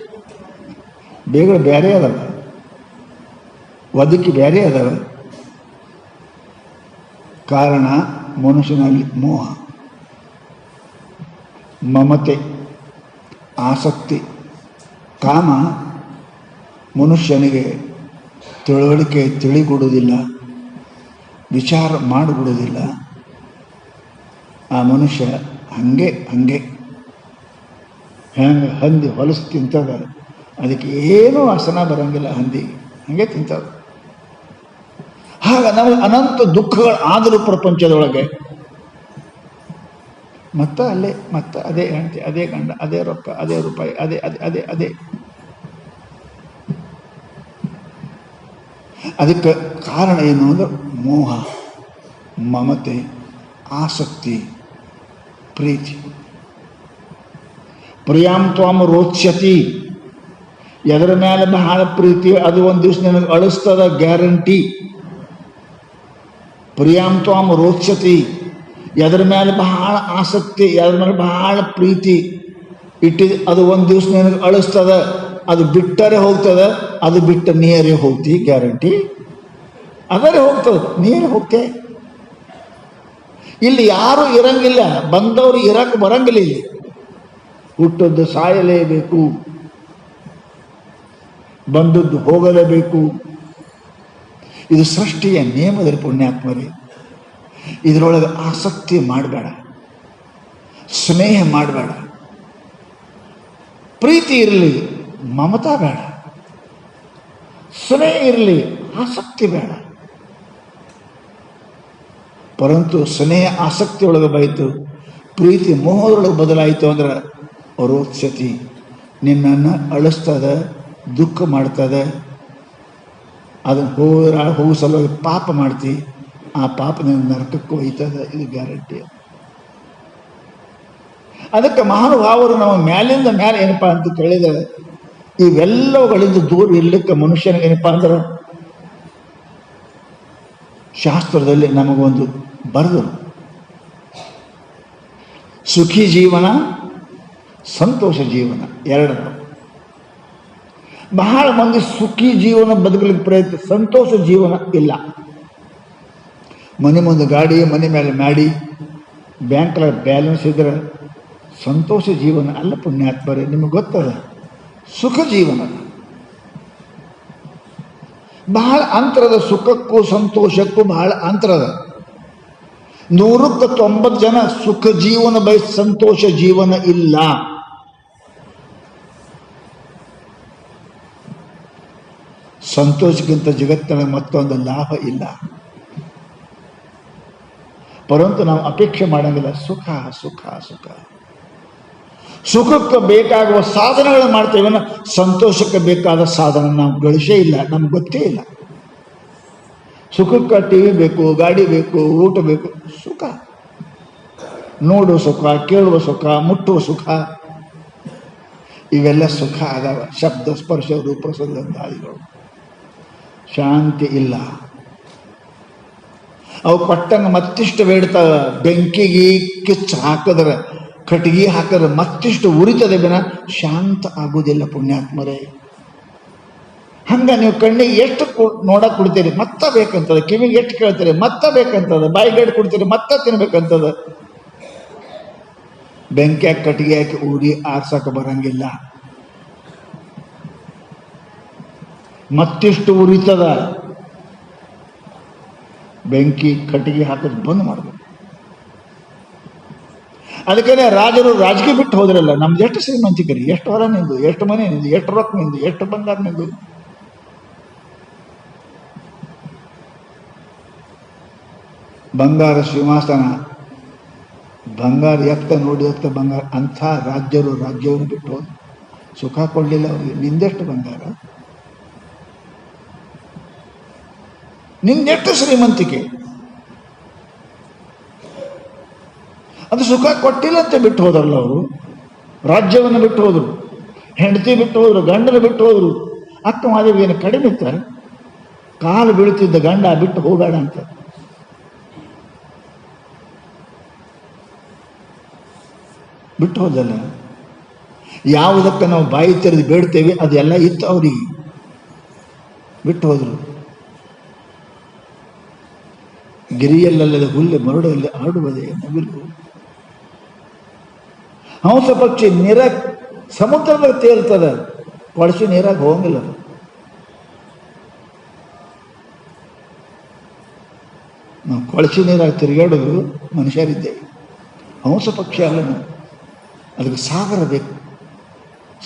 ಬೇಗಳು ಬೇರೆ ಅದಾವ, ಒದಕಿ ಬೇರೆ ಅದಾವ. ಕಾರಣ ಮನುಷ್ಯನಲ್ಲಿ ಮೋಹ, ಮಮತೆ, ಆಸಕ್ತಿ, ಕಾಮ ಮನುಷ್ಯನಿಗೆ ತಿಳುವಳಿಕೆ ತಿಳಿಕೊಡುವುದಿಲ್ಲ, ವಿಚಾರ ಮಾಡಿಬಿಡುವುದಿಲ್ಲ. ಆ ಮನುಷ್ಯ ಹಂಗೆ ಹೆಂಗೆ ಹಂದಿ ಹೊಲಸು ತಿಂತದ, ಅದಕ್ಕೆ ಏನೂ ವಾಸನ ಬರಂಗಿಲ್ಲ, ಹಂದಿ ಹಂಗೆ ತಿಂತದ. ಆಗ ನಮಗೆ ಅನಂತ ದುಃಖಗಳು ಆದರೂ ಪ್ರಪಂಚದೊಳಗೆ ಮತ್ತೆ ಅದೇ ಹೆಂಡತಿ, ಅದೇ ಗಂಡ, ಅದೇ ರೊಕ್ಕ, ಅದೇ ರೂಪಾಯಿ, ಅದೇ ಅದೇ ಅದೇ ಅದೇ. ಅದಕ್ಕೆ ಕಾರಣ ಏನು ಅಂದ್ರೆ ಮೋಹ, ಮಮತೆ, ಆಸಕ್ತಿ, ಪ್ರೀತಿ. ಪ್ರಿಯಾಂ ತ್ವಾಂ ರೋಚ್ಯತಿ, ಎದರ ಮೇಲೆ ಬಹಳ ಪ್ರೀತಿ ಅದು ಒಂದು ದಿವಸ ನನಗೆ ಅಳಿಸ್ತದ, ಗ್ಯಾರಂಟಿ. ಪ್ರಿಯಾಂ ತ್ವಾಂ ರೋಚ್ಯತಿ, ಎದರ ಮೇಲೆ ಬಹಳ ಆಸಕ್ತಿ, ಎದರ ಮೇಲೆ ಬಹಳ ಪ್ರೀತಿ ಇಟ್ಟಿದ್ದು ಅದು ಒಂದು ದಿವಸ ನನಗೆ ಅಳಿಸ್ತದ, ಅದು ಬಿಟ್ಟರೆ ಹೋಗ್ತದೆ, ಅದು ಬಿಟ್ಟ ನೀರೇ ಹೋಗ್ತಿ, ಗ್ಯಾರಂಟಿ. ಅದರೇ ಹೋಗ್ತದೆ, ನೀರೇ ಹೋಗ್ತೆ. ಇಲ್ಲಿ ಯಾರೂ ಇರಂಗಿಲ್ಲ, ಬಂದವರು ಇರಕ್ಕೆ ಬರಂಗಿಲ್ಲ. ಇಲ್ಲಿ ಹುಟ್ಟದ್ದು ಸಾಯಲೇಬೇಕು, ಬಂದದ್ದು ಹೋಗಲೇಬೇಕು. ಇದು ಸೃಷ್ಟಿಯ ನೇಮದಲ್ಲಿ ಪುಣ್ಯಾತ್ಮರೇ. ಇದರೊಳಗೆ ಆಸಕ್ತಿ ಮಾಡಬೇಡ, ಸ್ನೇಹ ಮಾಡಬೇಡ, ಪ್ರೀತಿ ಇರಲಿ, ಮಮತಾ ಬೇಡ, ಸ್ನೇಹ ಇರಲಿ, ಆಸಕ್ತಿ ಬೇಡ. ಪರಂತು ಸ್ನೇಹ ಆಸಕ್ತಿಯೊಳಗೆ ಬೈತು, ಪ್ರೀತಿ ಮೋಹದೊಳಗೆ ಬದಲಾಯಿತು ಅಂದ್ರೆ ರೋತ್ಸತಿ, ನಿನ್ನನ್ನು ಅಳಿಸ್ತದ, ದುಃಖ ಮಾಡ್ತದೆ. ಅದನ್ನು ಹೋಗೋ ಸಲುವಾಗಿ ಪಾಪ ಮಾಡ್ತಿ, ಆ ಪಾಪ ನಿನ್ನ ನರಕಕ್ಕೆ ಒಯ್ತದೆ, ಇದು ಗ್ಯಾರಂಟಿ. ಅದಕ್ಕೆ ಮಹಾನುಭಾವರು ನಮ್ಮ ಮ್ಯಾಲಿಂದ ಮೇಲೆ ಏನಪ್ಪಾ ಅಂತ ಕೇಳಿದರೆ, ಇವೆಲ್ಲವುಗಳಿಂದ ದೂರ ಇರ್ಲಿಕ್ಕೆ ಮನುಷ್ಯನಿಗೆ ಏನಪ್ಪಾ ಅಂದ್ರೆ ಶಾಸ್ತ್ರದಲ್ಲಿ ನಮಗೊಂದು ಬರೆದರು, ಸುಖಿ ಜೀವನ, ಸಂತೋಷ ಜೀವನ ಎರಡರ. ಬಹಳ ಮಂದಿ ಸುಖಿ ಜೀವನ ಬದುಕಲಿಕ್ಕೆ ಪ್ರಯತ್ನ, ಸಂತೋಷ ಜೀವನ ಇಲ್ಲ. ಮನೆ ಮುಂದೆ ಗಾಡಿ, ಮನೆ ಮೇಲೆ ಮಾಡಿ, ಬ್ಯಾಂಕ್ಲ ಬ್ಯಾಲೆನ್ಸ್ ಇದ್ರೆ ಸಂತೋಷ ಜೀವನ ಅಲ್ಲ ಪುಣ್ಯಾತ್ಮರೇ. ನಿಮಗೆ ಗೊತ್ತದ, ಸುಖ ಜೀವನ ಬಹಳ ಅಂತರದ. ಸುಖಕ್ಕೂ ಸಂತೋಷಕ್ಕೂ ಬಹಳ ಅಂತರದ. 100% ಜನ ಸುಖ ಜೀವನ ಬಯಸಿ ಸಂತೋಷ ಜೀವನ ಇಲ್ಲ. ಸಂತೋಷಕ್ಕಿಂತ ಜಗತ್ತಿನ ಮತ್ತೊಂದು ಲಾಭ ಇಲ್ಲ. ಪರಂತು ನಾವು ಅಪೇಕ್ಷೆ ಮಾಡಂಗಿಲ್ಲ. ಸುಖ ಸುಖ ಸುಖ. ಸುಖಕ್ಕೆ ಬೇಕಾಗುವ ಸಾಧನಗಳು ಮಾಡ್ತೇವೆ, ಸಂತೋಷಕ್ಕೆ ಬೇಕಾದ ಸಾಧನ ನಾವು ಗಳಿಸೇ ಇಲ್ಲ, ನಮ್ಗೆ ಗೊತ್ತೇ ಇಲ್ಲ. ಸುಖಕ್ಕೆ ಟಿವಿ ಬೇಕು, ಗಾಡಿ ಬೇಕು, ಊಟ ಬೇಕು, ಸುಖ. ನೋಡುವ ಸುಖ, ಕೇಳುವ ಸುಖ, ಮುಟ್ಟುವ ಸುಖ, ಇವೆಲ್ಲ ಸುಖ ಅದಾವ. ಶಬ್ದ, ಸ್ಪರ್ಶ, ರೂಪ, ಸುಗಂಧಾದಿಗಳು. ಶಾಂತಿ ಇಲ್ಲ. ಅವು ಪಟ್ಟಂಗ ಮತ್ತಿಷ್ಟು ಬೇಡ್ತಾವ. ಬೆಂಕಿಗೆ ಕಿಚ್ಚು ಹಾಕಿದ್ರೆ, ಕಟ್ಟಿಗೆ ಹಾಕಿದ್ರೆ ಮತ್ತಿಷ್ಟು ಉರಿತದೆ ಬಿನ ಶಾಂತ ಆಗುವುದಿಲ್ಲ ಪುಣ್ಯಾತ್ಮರೇ. ಹಂಗ ನೀವು ಕಣ್ಣಿಗೆ ಎಷ್ಟು ನೋಡಕ್ ಕೊಡ್ತೀರಿ, ಮತ್ತ ಬೇಕಂತದ. ಕಿವಿಗೆ ಎಷ್ಟು ಕೇಳ್ತೀರಿ, ಮತ್ತ ಬೇಕಂತದ. ಬಾಯಿಗಡ್ ಕೊಡ್ತೀರಿ, ಮತ್ತ ತಿನ್ಬೇಕಂತದ. ಬೆಂಕಿ ಹಾಕಿ ಕಟ್ಟಿಗೆ ಹಾಕಿ ಊರಿ ಆರ್ಸಕ್ಕೆ ಬರಂಗಿಲ್ಲ. ಮತ್ತಿಷ್ಟು ಉರಿತದ. ಬೆಂಕಿ ಕಟ್ಟಿಗೆ ಹಾಕೋದು ಬಂದ್ ಮಾಡಬೇಕು. ಅದಕ್ಕೆ ರಾಜರು ರಾಜಕೀಯ ಬಿಟ್ಟು ಹೋದ್ರಲ್ಲ. ನಮ್ದು ಎಷ್ಟು ಶ್ರೀಮಂತಿಕರಿ, ಎಷ್ಟು ಹೊರ ನಿಂದು, ಎಷ್ಟು ಮನೆ ನಿಂದು, ಎಷ್ಟು ರೊಕ್ಕ ನಿಂದು, ಎಷ್ಟು ಬಂಗಾರ ನಿಂದು. ಬಂಗಾರ ಸಿಂಹಾಸನ, ಬಂಗಾರ ಎತ್ತ ನೋಡಿ ಎತ್ತ ಬಂಗಾರ. ಅಂಥ ರಾಜ್ಯವನ್ನು ಬಿಟ್ಟು ಹೋದ್ರು. ಸುಖ ಕೊಡಲಿಲ್ಲ ಅವ್ರಿಗೆ. ನಿಂದೆಷ್ಟು ಬಂಗಾರ, ನಿಂದೆಷ್ಟು ಶ್ರೀಮಂತಿಕೆ, ಅದು ಸುಖ ಕೊಟ್ಟಿಲ್ಲ ಅಂತ ಬಿಟ್ಟು ಹೋದ್ರಲ್ಲ ಅವರು. ರಾಜ್ಯವನ್ನು ಬಿಟ್ಟು ಹೋದ್ರು, ಹೆಂಡತಿ ಬಿಟ್ಟು ಹೋದ್ರು, ಗಂಡನ ಬಿಟ್ಟು ಹೋದ್ರು. ಅಕ್ಕ ಮಾದೇವಿ ಏನು ಕಡಿಮೆ ಇತ್ತ? ಕಾಲು ಬೀಳ್ತಿದ್ದ ಗಂಡ ಬಿಟ್ಟು ಹೋಗಬೇಡ ಅಂತ. ಬಿಟ್ಟು ಹೋದಲ್ಲ. ಯಾವುದಕ್ಕೆ ನಾವು ಬಾಯಿ ತೆರೆದು ಬೇಡ್ತೇವೆ ಅದೆಲ್ಲ ಇತ್ತು ಅವರಿಗೆ. ಬಿಟ್ಟು ಹೋದ್ರು. ಗಿರಿಯಲ್ಲದ ಹುಲ್ಲೆ ಮರಳಲ್ಲಿ ಆಡುವುದೇ ನವಿಲು. ಹಂಸ ಪಕ್ಷಿ ಸಮುದ್ರದಾಗ ತೇಲ್ತದ, ಕೊಳಸಿ ನೀರಾಗ ಹೋಗಂಗಿಲ್ಲ. ನಾವು ಕೊಳಸಿ ನೀರಾಗ ತಿರುಗಾಡೋದು ಮನುಷ್ಯರಿದ್ದೇವೆ. ಹಂಸ ಪಕ್ಷಿ ಅಲ್ಲ ನಾವು. ಅದಕ್ಕೆ ಸಾಗರ ಬೇಕು,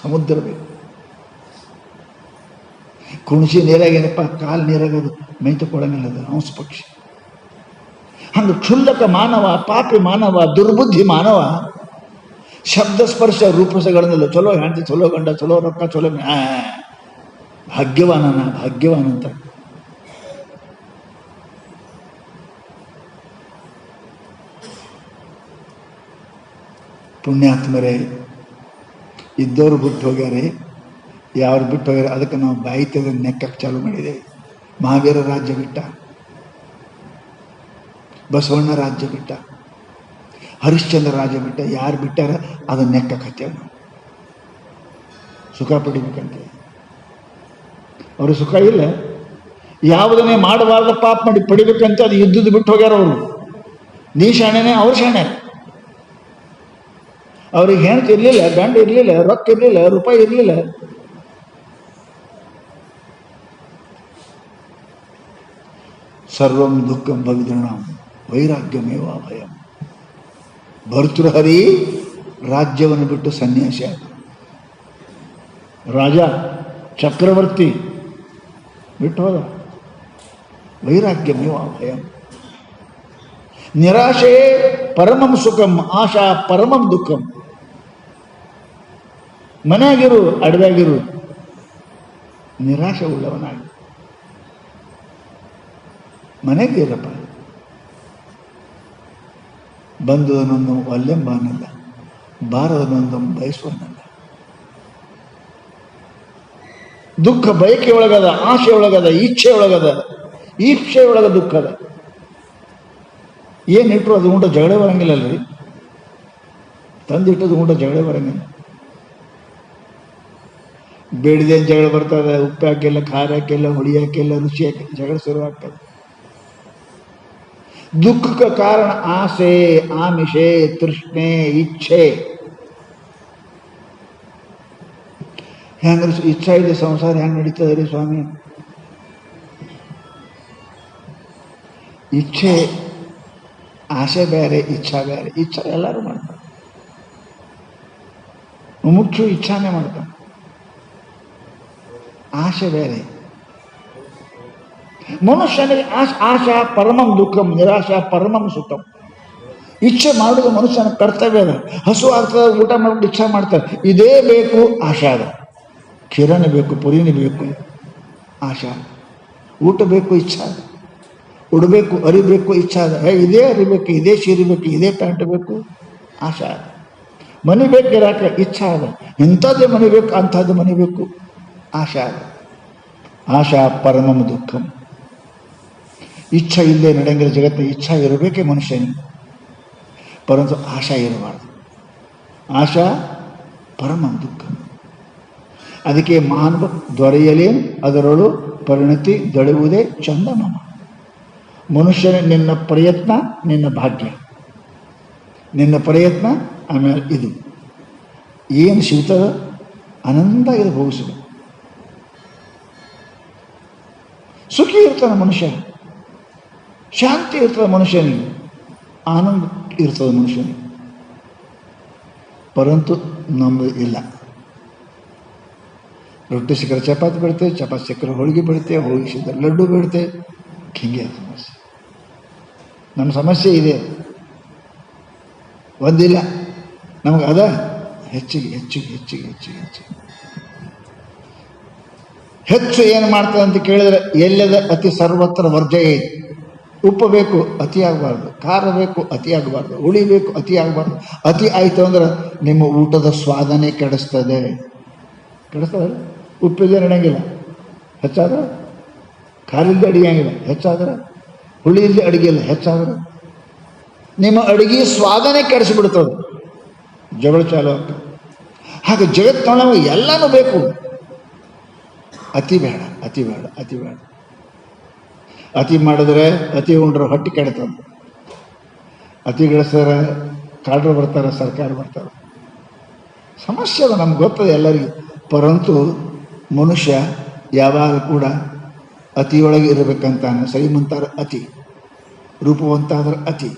ಸಮುದ್ರ ಬೇಕು. ಕುಣಿಸಿ ನೀರಾಗ ಏನಪ್ಪ, ಕಾಲು ನೀರಾಗ ಅದು ಮೈತುಕೊಳ್ಳಂಗಿಲ್ಲ. ಅದು ಹಂಸ ಪಕ್ಷಿ. ಹಂಗೆ ಕ್ಷುಲ್ಲಕ ಮಾನವ, ಪಾಪಿ ಮಾನವ, ದುರ್ಬುದ್ಧಿ ಮಾನವ ಶಬ್ದ ಸ್ಪರ್ಶ ರೂಪಸಗಳನ್ನೆಲ್ಲ ಚಲೋ ಹೆಂಡತಿ, ಚಲೋ ಗಂಡ, ಚಲೋ ರೊಕ್ಕ, ಚಲೋ ಭಾಗ್ಯವಾನ ಅಂತ. ಪುಣ್ಯಾತ್ಮರೇ, ಇದ್ದವರು ಬಿಟ್ಟು ಹೋಗ್ಯಾರೆ, ಯಾರು ಬಿಟ್ಟು ಹೋಗ್ಯಾರ. ಅದಕ್ಕೆ ನಾವು ಬಾಯಿ ತೆಗೆದು ನೆಕ್ಕಕ್ಕೆ ಚಾಲು ಮಾಡಿದ್ದೇವೆ. ಮಹಾವೀರ ರಾಜ್ಯ ಬಿಟ್ಟ, ಬಸವಣ್ಣ ರಾಜ್ಯ ಬಿಟ್ಟ, ಹರಿಶ್ಚಂದ್ರ ರಾಜ್ಯ ಬಿಟ್ಟ. ಯಾರು ಬಿಟ್ಟಾರ ಅದನ್ನ ನೆಕ್ಕತ್ತೇವೆ ನಾವು. ಸುಖ ಪಡಿಬೇಕಂತ ಅವರು ಸುಖ ಇಲ್ಲ. ಯಾವುದನ್ನೇ ಮಾಡಬಾರ್ದ ಪಾಪ ಮಾಡಿ ಪಡಿಬೇಕಂತ ಅದು ಇದ್ದುದು ಬಿಟ್ಟು ಹೋಗ್ಯಾರ ಅವರು. ನೀ ಶಾಣೆನೇ, ಅವ್ರು ಶಾಣೆ. ಅವ್ರಿಗೆ ಹೆಣ್ತಿ ಇರಲಿಲ್ಲ, ಗಂಡ ಇರಲಿಲ್ಲ, ರೊಕ್ಕ ಇರಲಿಲ್ಲ, ರೂಪಾಯಿ ಇರಲಿಲ್ಲ. ಸರ್ವಂ ದುಃಖಂ ಭವಿದೃಣಂ ವೈರಾಗ್ಯಮೇವ ಭಯಂ. ಭರ್ತೃಹರಿ ರಾಜ್ಯವನ್ನು ಬಿಟ್ಟು ಸನ್ಯಾಸಿ ಆದ. ರಾಜ ಚಕ್ರವರ್ತಿ ಬಿಟ್ಟು ಹೋದ. ವೈರಾಗ್ಯಮೇವ ಭಯಂ. ನಿರಾಶೆ ಪರಮಂ ಸುಖಂ, ಆಶಾ ಪರಮಂ ದುಃಖಂ. ಮನೆಯಾಗಿರು, ಅಡವ್ಯಾಗಿರು, ನಿರಾಶೆ ಉಳ್ಳವನಾಗಿ ಮನೆಗೆ ಇರಪ್ಪ. ಬಂದುದನ್ನೊಂದು ಒಲ್ಲೆಂಬಾನಲ್ಲ, ಬಾರದನ್ನೊಂದು ಬಯಸುವನಲ್ಲ. ದುಃಖ ಬಯಕೆ ಒಳಗದ, ಆಶೆ ಒಳಗದ, ಇಚ್ಛೆ ಒಳಗದ, ಈಪ್ಸೆ ಒಳಗ ದುಃಖದ. ಏನಿಟ್ಟರು ಅದು ಉಂಟ ಜಗಳ ಬರಂಗಿಲ್ಲ ಅಲ್ರಿ. ತಂದಿಟ್ಟದು ಉಂಟ ಜಗಳ ಬರಂಗಿಲ್ಲ. ಬೇಡಿದೇನು ಜಗಳ ಬರ್ತದೆ, ಉಪ್ಪು ಹಾಕಿಲ್ಲ, ಖಾರ ಹಾಕಿಲ್ಲ, ಹುಳಿ ಹಾಕಿಲ್ಲ, ರುಚಿ ಹಾಕಿಲ್ಲ, ಜಗಳ ಶುರುವಾಗ್ತದೆ. ದುಃಖಕ್ಕೆ ಕಾರಣ ಆಸೆ, ಆಮಿಷೆ, ತೃಷ್ಣೆ, ಇಚ್ಛೆ. ಹೆಂಗ್ರೆ ಇಚ್ಛಾ ಇದೆ ಸಂಸಾರ ಹೆಂಗೆ ನಡೀತದೆ ರೀ ಸ್ವಾಮಿ? ಇಚ್ಛೆ ಆಸೆ ಬೇರೆ, ಇಚ್ಛಾ ಬೇರೆ. ಇಚ್ಛಾ ಎಲ್ಲರೂ ಮಾಡ್ತಾರೆ, ಮುಖ್ಯ ಇಚ್ಛಾನೇ ಮಾಡ್ತಾರೆ. ಆಸೆ ಬೇರೆ. ಮನುಷ್ಯನಿಗೆ ಆಶಾ ಪರಮಂ ದುಃಖಂ, ನಿರಾಶಾ ಪರಮಂ ಸುಖಂ. ಇಚ್ಛೆ ಮಾಡೋದು ಮನುಷ್ಯನ ಕರ್ತವ್ಯ ಅದ. ಹಸು ಆಗ್ತದೆ, ಊಟ ಮಾಡ್ಬಿಟ್ಟು ಇಚ್ಛೆ ಮಾಡ್ತಾರೆ, ಇದೇ ಬೇಕು ಆಶಾ ಅದ. ಕಿರಣ ಬೇಕು, ಪುರಿನಿ ಬೇಕು ಆಶಾ. ಊಟ ಬೇಕು ಇಚ್ಛಾ ಅದ. ಉಡಬೇಕು, ಅರಿಬೇಕು ಇಚ್ಛಾ ಅದ. ಇದೇ ಅರಿಬೇಕು, ಇದೇ ಸೀರೆ ಬೇಕು, ಇದೇ ಪ್ಯಾಂಟ್ ಬೇಕು ಆಶಾ ಅದ. ಮನೆ ಬೇಕಿರಾಕ ಇಚ್ಛಾ ಅದ. ಇಂಥದ್ದೇ ಮನೆ ಬೇಕು, ಅಂಥದ್ದು ಮನೆ ಬೇಕು ಆಶಾ ಅದ. ಆಶಾ ಪರಮಂ ದುಃಖಂ. ಇಚ್ಛಾ ಇಲ್ಲದೆ ನಡೆಯಂಗಿಲ್ಲ ಜಗತ್ತಿನ. ಇಚ್ಛಾ ಇರಬೇಕೇ ಮನುಷ್ಯನಿಗೆ, ಪರಂತು ಆಶಾ ಇರಬಾರ್ದು. ಆಶಾ ಪರಮಂ ದುಃಖ. ಅದಕ್ಕೆ ಮಾನವ ದೊರೆಯಲೇನು ಅದರೊಳು ಪರಿಣತಿ ದೊಳೆಯುವುದೇ ಚಂದಮಾಮ. ಮನುಷ್ಯನ ನಿನ್ನ ಪ್ರಯತ್ನ, ನಿನ್ನ ಭಾಗ್ಯ. ನಿನ್ನ ಪ್ರಯತ್ನ, ಆಮೇಲೆ ಇದು ಏನು ಸಿಗ್ತದ ಆನಂದ ಇದು ಭವಿಸಿದ. ಸುಖಿ ಇರ್ತಾನೆ ಮನುಷ್ಯ, ಶಾಂತಿ ಇರ್ತದೆ ಮನುಷ್ಯನಿಗೆ, ಆನಂದ ಇರ್ತದೆ ಮನುಷ್ಯನಿಗೆ. ಪರಂತು ನಮ್ಮದು ಇಲ್ಲ. ರೊಟ್ಟಿ ಸಿಕ್ಕರೆ ಚಪಾತಿ ಬೀಳ್ತೇವೆ, ಚಪಾತಿ ಸಿಕ್ಕರೆ ಹೋಳಿಗೆ ಬೀಳ್ತೇವೆ, ಹೋಳಿಗೆ ಸಿಕ್ಕರೆ ಲಡ್ಡು ಬೀಳ್ತೇವೆ. ಹಿಂಗೆ ಸಮಸ್ಯೆ. ನಮ್ಮ ಸಮಸ್ಯೆ ಇದೆ, ಒಂದಿಲ್ಲ ನಮಗೆ ಅದ ಹೆಚ್ಚಿಗೆ ಹೆಚ್ಚಿಗೆ ಹೆಚ್ಚಿಗೆ ಹೆಚ್ಚಿಗೆ ಹೆಚ್ಚಿಗೆ ಹೆಚ್ಚು ಏನು ಮಾಡ್ತದೆ ಅಂತ ಕೇಳಿದ್ರೆ, ಎಲ್ಲದ ಅತಿ ಸರ್ವತ್ರ ವರ್ಜಯೇ. ಉಪ್ಪು ಬೇಕು, ಅತಿ ಆಗಬಾರ್ದು. ಖಾರ ಬೇಕು, ಅತಿ ಆಗಬಾರ್ದು. ಹುಳಿ ಬೇಕು, ಅತಿ ಆಗಬಾರ್ದು. ಅತಿ ಆಯಿತು ಅಂದ್ರೆ ನಿಮ್ಮ ಊಟದ ಸ್ವಾದನೆ ಕೆಡಿಸ್ತದೆ. ಕೆಡಿಸ್ತದೆ. ಉಪ್ಪಿಲ್ಲದೆ ನಡೆಯಂಗಿಲ್ಲ, ಹೆಚ್ಚಾದ್ರೆ. ಖಾರ ಇಲ್ಲದೆ ಅಡಿಗೆಂಗಿಲ್ಲ, ಹೆಚ್ಚಾದ್ರೆ. ಹುಳಿ ಇಲ್ಲದೆ ಅಡುಗೆ ಇಲ್ಲ, ಹೆಚ್ಚಾದ್ರೆ. ನಿಮ್ಮ ಅಡುಗೆ ಸ್ವಾದನೆ ಕೆಡಿಸಿಬಿಡ್ತದೆ, ಜಗಳ ಚಾಲು ಆಗ್ತದೆ. ಹಾಗೆ ಜಗತ್ತಿನೊಳಗೆ ಎಲ್ಲನೂ ಬೇಕು, ಅತಿ ಬೇಡ, ಅತಿ ಬೇಡ, ಅತಿ ಬೇಡ. ಅತಿ ಮಾಡಿದ್ರೆ, ಅತಿ ಉಂಡ್ರೆ ಹೊಟ್ಟೆ ಕೆಡ್ತದೆ. ಅತಿ ಗಳಿಸಿದ್ರೆ ಕಾಡ್ರು ಬರ್ತಾರೆ, ಸರ್ಕಾರ ಬರ್ತಾರೆ. ಸಮಸ್ಯೆ ಅದ, ನಮ್ಗೆ ಗೊತ್ತದೆ ಎಲ್ಲರಿಗೂ. ಪರಂತು ಮನುಷ್ಯ ಯಾವಾಗ ಕೂಡ ಅತಿಯೊಳಗೆ ಇರಬೇಕಂತಾನೆ. ಶ್ರೀಮಂತರ ಅತಿ, ರೂಪವಂತಾದ್ರೆ ಅತಿ.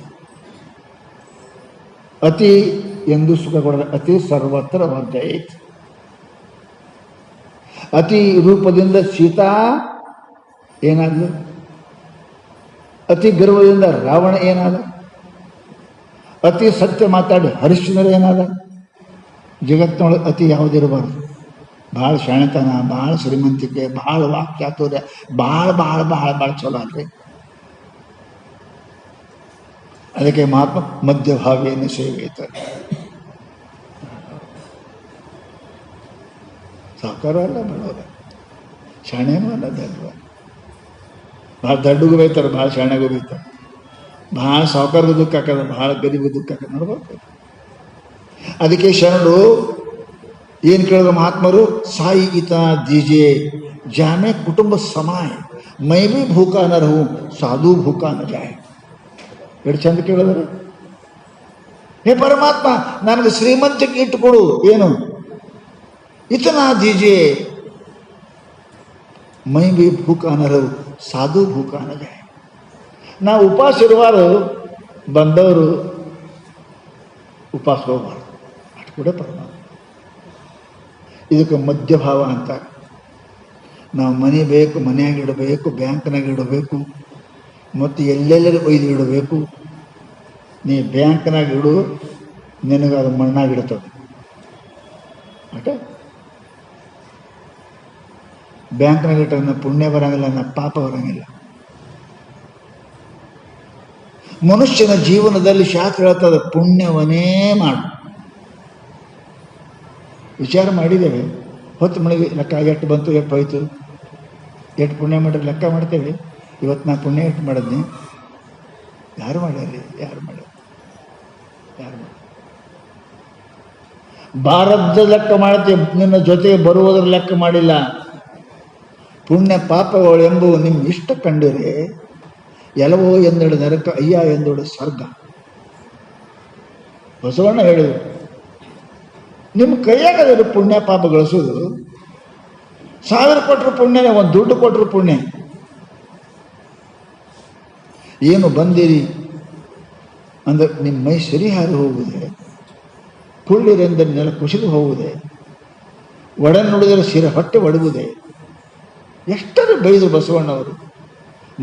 ಅತಿ ಎಂದು ಸುಖ ಕೊಡದ ಅತಿ ಸರ್ವತ್ರ ವರ್ಜಯೇತ್. ಅತಿ ರೂಪದಿಂದ ಸೀತಾ ಏನಾದ್ಲು, ಅತಿ ಗರ್ವದಿಂದ ರಾವಣ ಏನಾದ, ಅತಿ ಸತ್ಯ ಮಾತಾಡಿ ಹರಿಶ್ಚಂದ್ರ ಏನಾದ. ಜಗತ್ತಿನೊಳಗೆ ಅತಿ ಯಾವುದಿರಬಾರ್ದು. ಭಾಳ ಶಾಣೆತನ, ಭಾಳ ಶ್ರೀಮಂತಿಕೆ, ಭಾಳ ವಾಕ್ಚಾತುರ್ಯ, ಭಾಳ ಭಾಳ ಭಾಳ ಭಾಳ ಚಲೋ ಅಲ್ರಿ. ಅದಕ್ಕೆ ಮಹಾತ್ಮ ಮಧ್ಯಭಾವೇನ ಸೇವೆತ. ಸಾಕಾರ ಅಲ್ಲ, ಬಡವರ ಶಾಣೆನೂ ಅಲ್ಲ, ದಡ್ಡ. ಭಾಳ ದಡ್ಡಗೂ ಬೈತಾರೆ, ಭಾಳ ಶಾಣೆಗೂ ಬೈತಾರೆ. ಭಾಳ ಸಾವುಕಾರಗೂ ದುಃಖ ಹಾಕದ, ಭಾಳ ಗರೀಬು ದುಃಖ ಹಾಕದ. ನೋಡ್ಬೇಕು. ಅದಕ್ಕೆ ಶರಣರು ಏನು ಕೇಳಿದ್ರು ಮಹಾತ್ಮರು, ಸಾಯಿ ಇತ ದೀಜೆ ಜಾಮೆ ಕುಟುಂಬ ಸಮಾಯ, ಮೈ ಭೀ ಭೂಕ ನ ರಹು ಸಾಧು ಭೂಕ ನ ಜಾಯ್. ಎಷ್ಟು ಚಂದ ಕೇಳಿದ್ರು. ಹೇ ಪರಮಾತ್ಮ, ನನಗೆ ಶ್ರೀಮಂತಿಕೆ ಇಟ್ಟುಕೊಡು. ಏನು ಇತನಾ ದೀಜೆ ಮೈ ಭೀ ಭೂಕ ನ ರಹು ಸಾಧು ಭೂಕ ನ ಜಾಯ್. ನಾವು ಉಪವಾಸ ಇರುವಾರು ಬಂದವರು ಉಪವಾಸ ಹೋಗಬಾರ್ದು. ಅಷ್ಟು ಕೂಡ ಪರಮಾತ್ಮ. ಇದಕ್ಕೆ ಮಧ್ಯಭಾವ ಅಂತ. ನಾವು ಮನೆ ಬೇಕು, ಮನೆಯಾಗ ಇಡಬೇಕು, ಬ್ಯಾಂಕ್ನಾಗ ಇಡಬೇಕು, ಮತ್ತು ಎಲ್ಲೆಲ್ಲರೂ ಒಯ್ದು ಇಡಬೇಕು. ನೀ ಬ್ಯಾಂಕ್ನಾಗ ಇಡು, ನಿನಗೆ ಅದು ಮಣ್ಣಾಗಿ ಇಡ್ತದೆ. ಅಷ್ಟೇ. ಬ್ಯಾಂಕ್ನಾಗ ಇಟ್ಟರೆ ನಾ ಪುಣ್ಯ ಬರಂಗಿಲ್ಲ, ನಾ ಪಾಪ ಬರಂಗಿಲ್ಲ. ಮನುಷ್ಯನ ಜೀವನದಲ್ಲಿ ಶಾಸ್ತ್ರ ಹೇಳ್ತದೆ, ಪುಣ್ಯವನ್ನೇ ಮಾಡು. ವಿಚಾರ ಮಾಡಿದ್ದೇವೆ. ಹೊತ್ತು ಮಳೆಗೆ ಲೆಕ್ಕ ಎಷ್ಟು ಬಂತು, ಎಷ್ಟು ಹೋಯ್ತು, ಎಷ್ಟು ಪುಣ್ಯ ಮಾಡಿದ್ರೆ ಲೆಕ್ಕ ಮಾಡ್ತೇವೆ. ಇವತ್ತು ನಾ ಪುಣ್ಯ ಎಷ್ಟು ಮಾಡಿದ್ನಿ, ಯಾರು ಮಾಡ್ಯಾರಿ? ಯಾರು ಮಾಡ್ಯಾರ? ಯಾರು ಮಾಡ್ಯಾರ? ಭಾರತದ ಲೆಕ್ಕ ಮಾಡ್ತೀವಿ, ನಿನ್ನ ಜೊತೆಗೆ ಬರುವುದರ ಲೆಕ್ಕ ಮಾಡಿಲ್ಲ. ಪುಣ್ಯ ಪಾಪಗಳು ಎಂಬುವು ನಿಮ್ಮ ಇಷ್ಟ ಕಂಡಿರೆ ಎಲ್ಲವೋ ಎಂದೆಡು ನರಕ, ಅಯ್ಯ ಎಂದೆಡು ಸ್ವರ್ಗ. ಬಸವಣ್ಣ ಹೇಳಿದರು, ನಿಮ್ಮ ಕೈಯಾಗದ ಪುಣ್ಯ ಪಾಪ ಗಳಿಸೋದು. 1000 ಕೊಟ್ಟರು ಪುಣ್ಯನೇ, ಒಂದು ದುಡ್ಡು ಕೊಟ್ಟರು ಪುಣ್ಯ. ಏನು ಬಂದಿರಿ ಅಂದ್ರೆ ನಿಮ್ಮ ಮೈ ಸರಿ ಹಾರಿ ಹೋಗುವುದೇ, ಕುಳ್ಳಿರೆಂದರೆ ನೆಲ ಕುಸಿದು ಹೋಗುವುದೇ, ಒಡ ನುಡಿದರೆ ಸಿರ ಹೊಟ್ಟೆ ಒಡಗುವುದೇ. ಎಷ್ಟರ ಬೈದರು ಬಸವಣ್ಣವರು.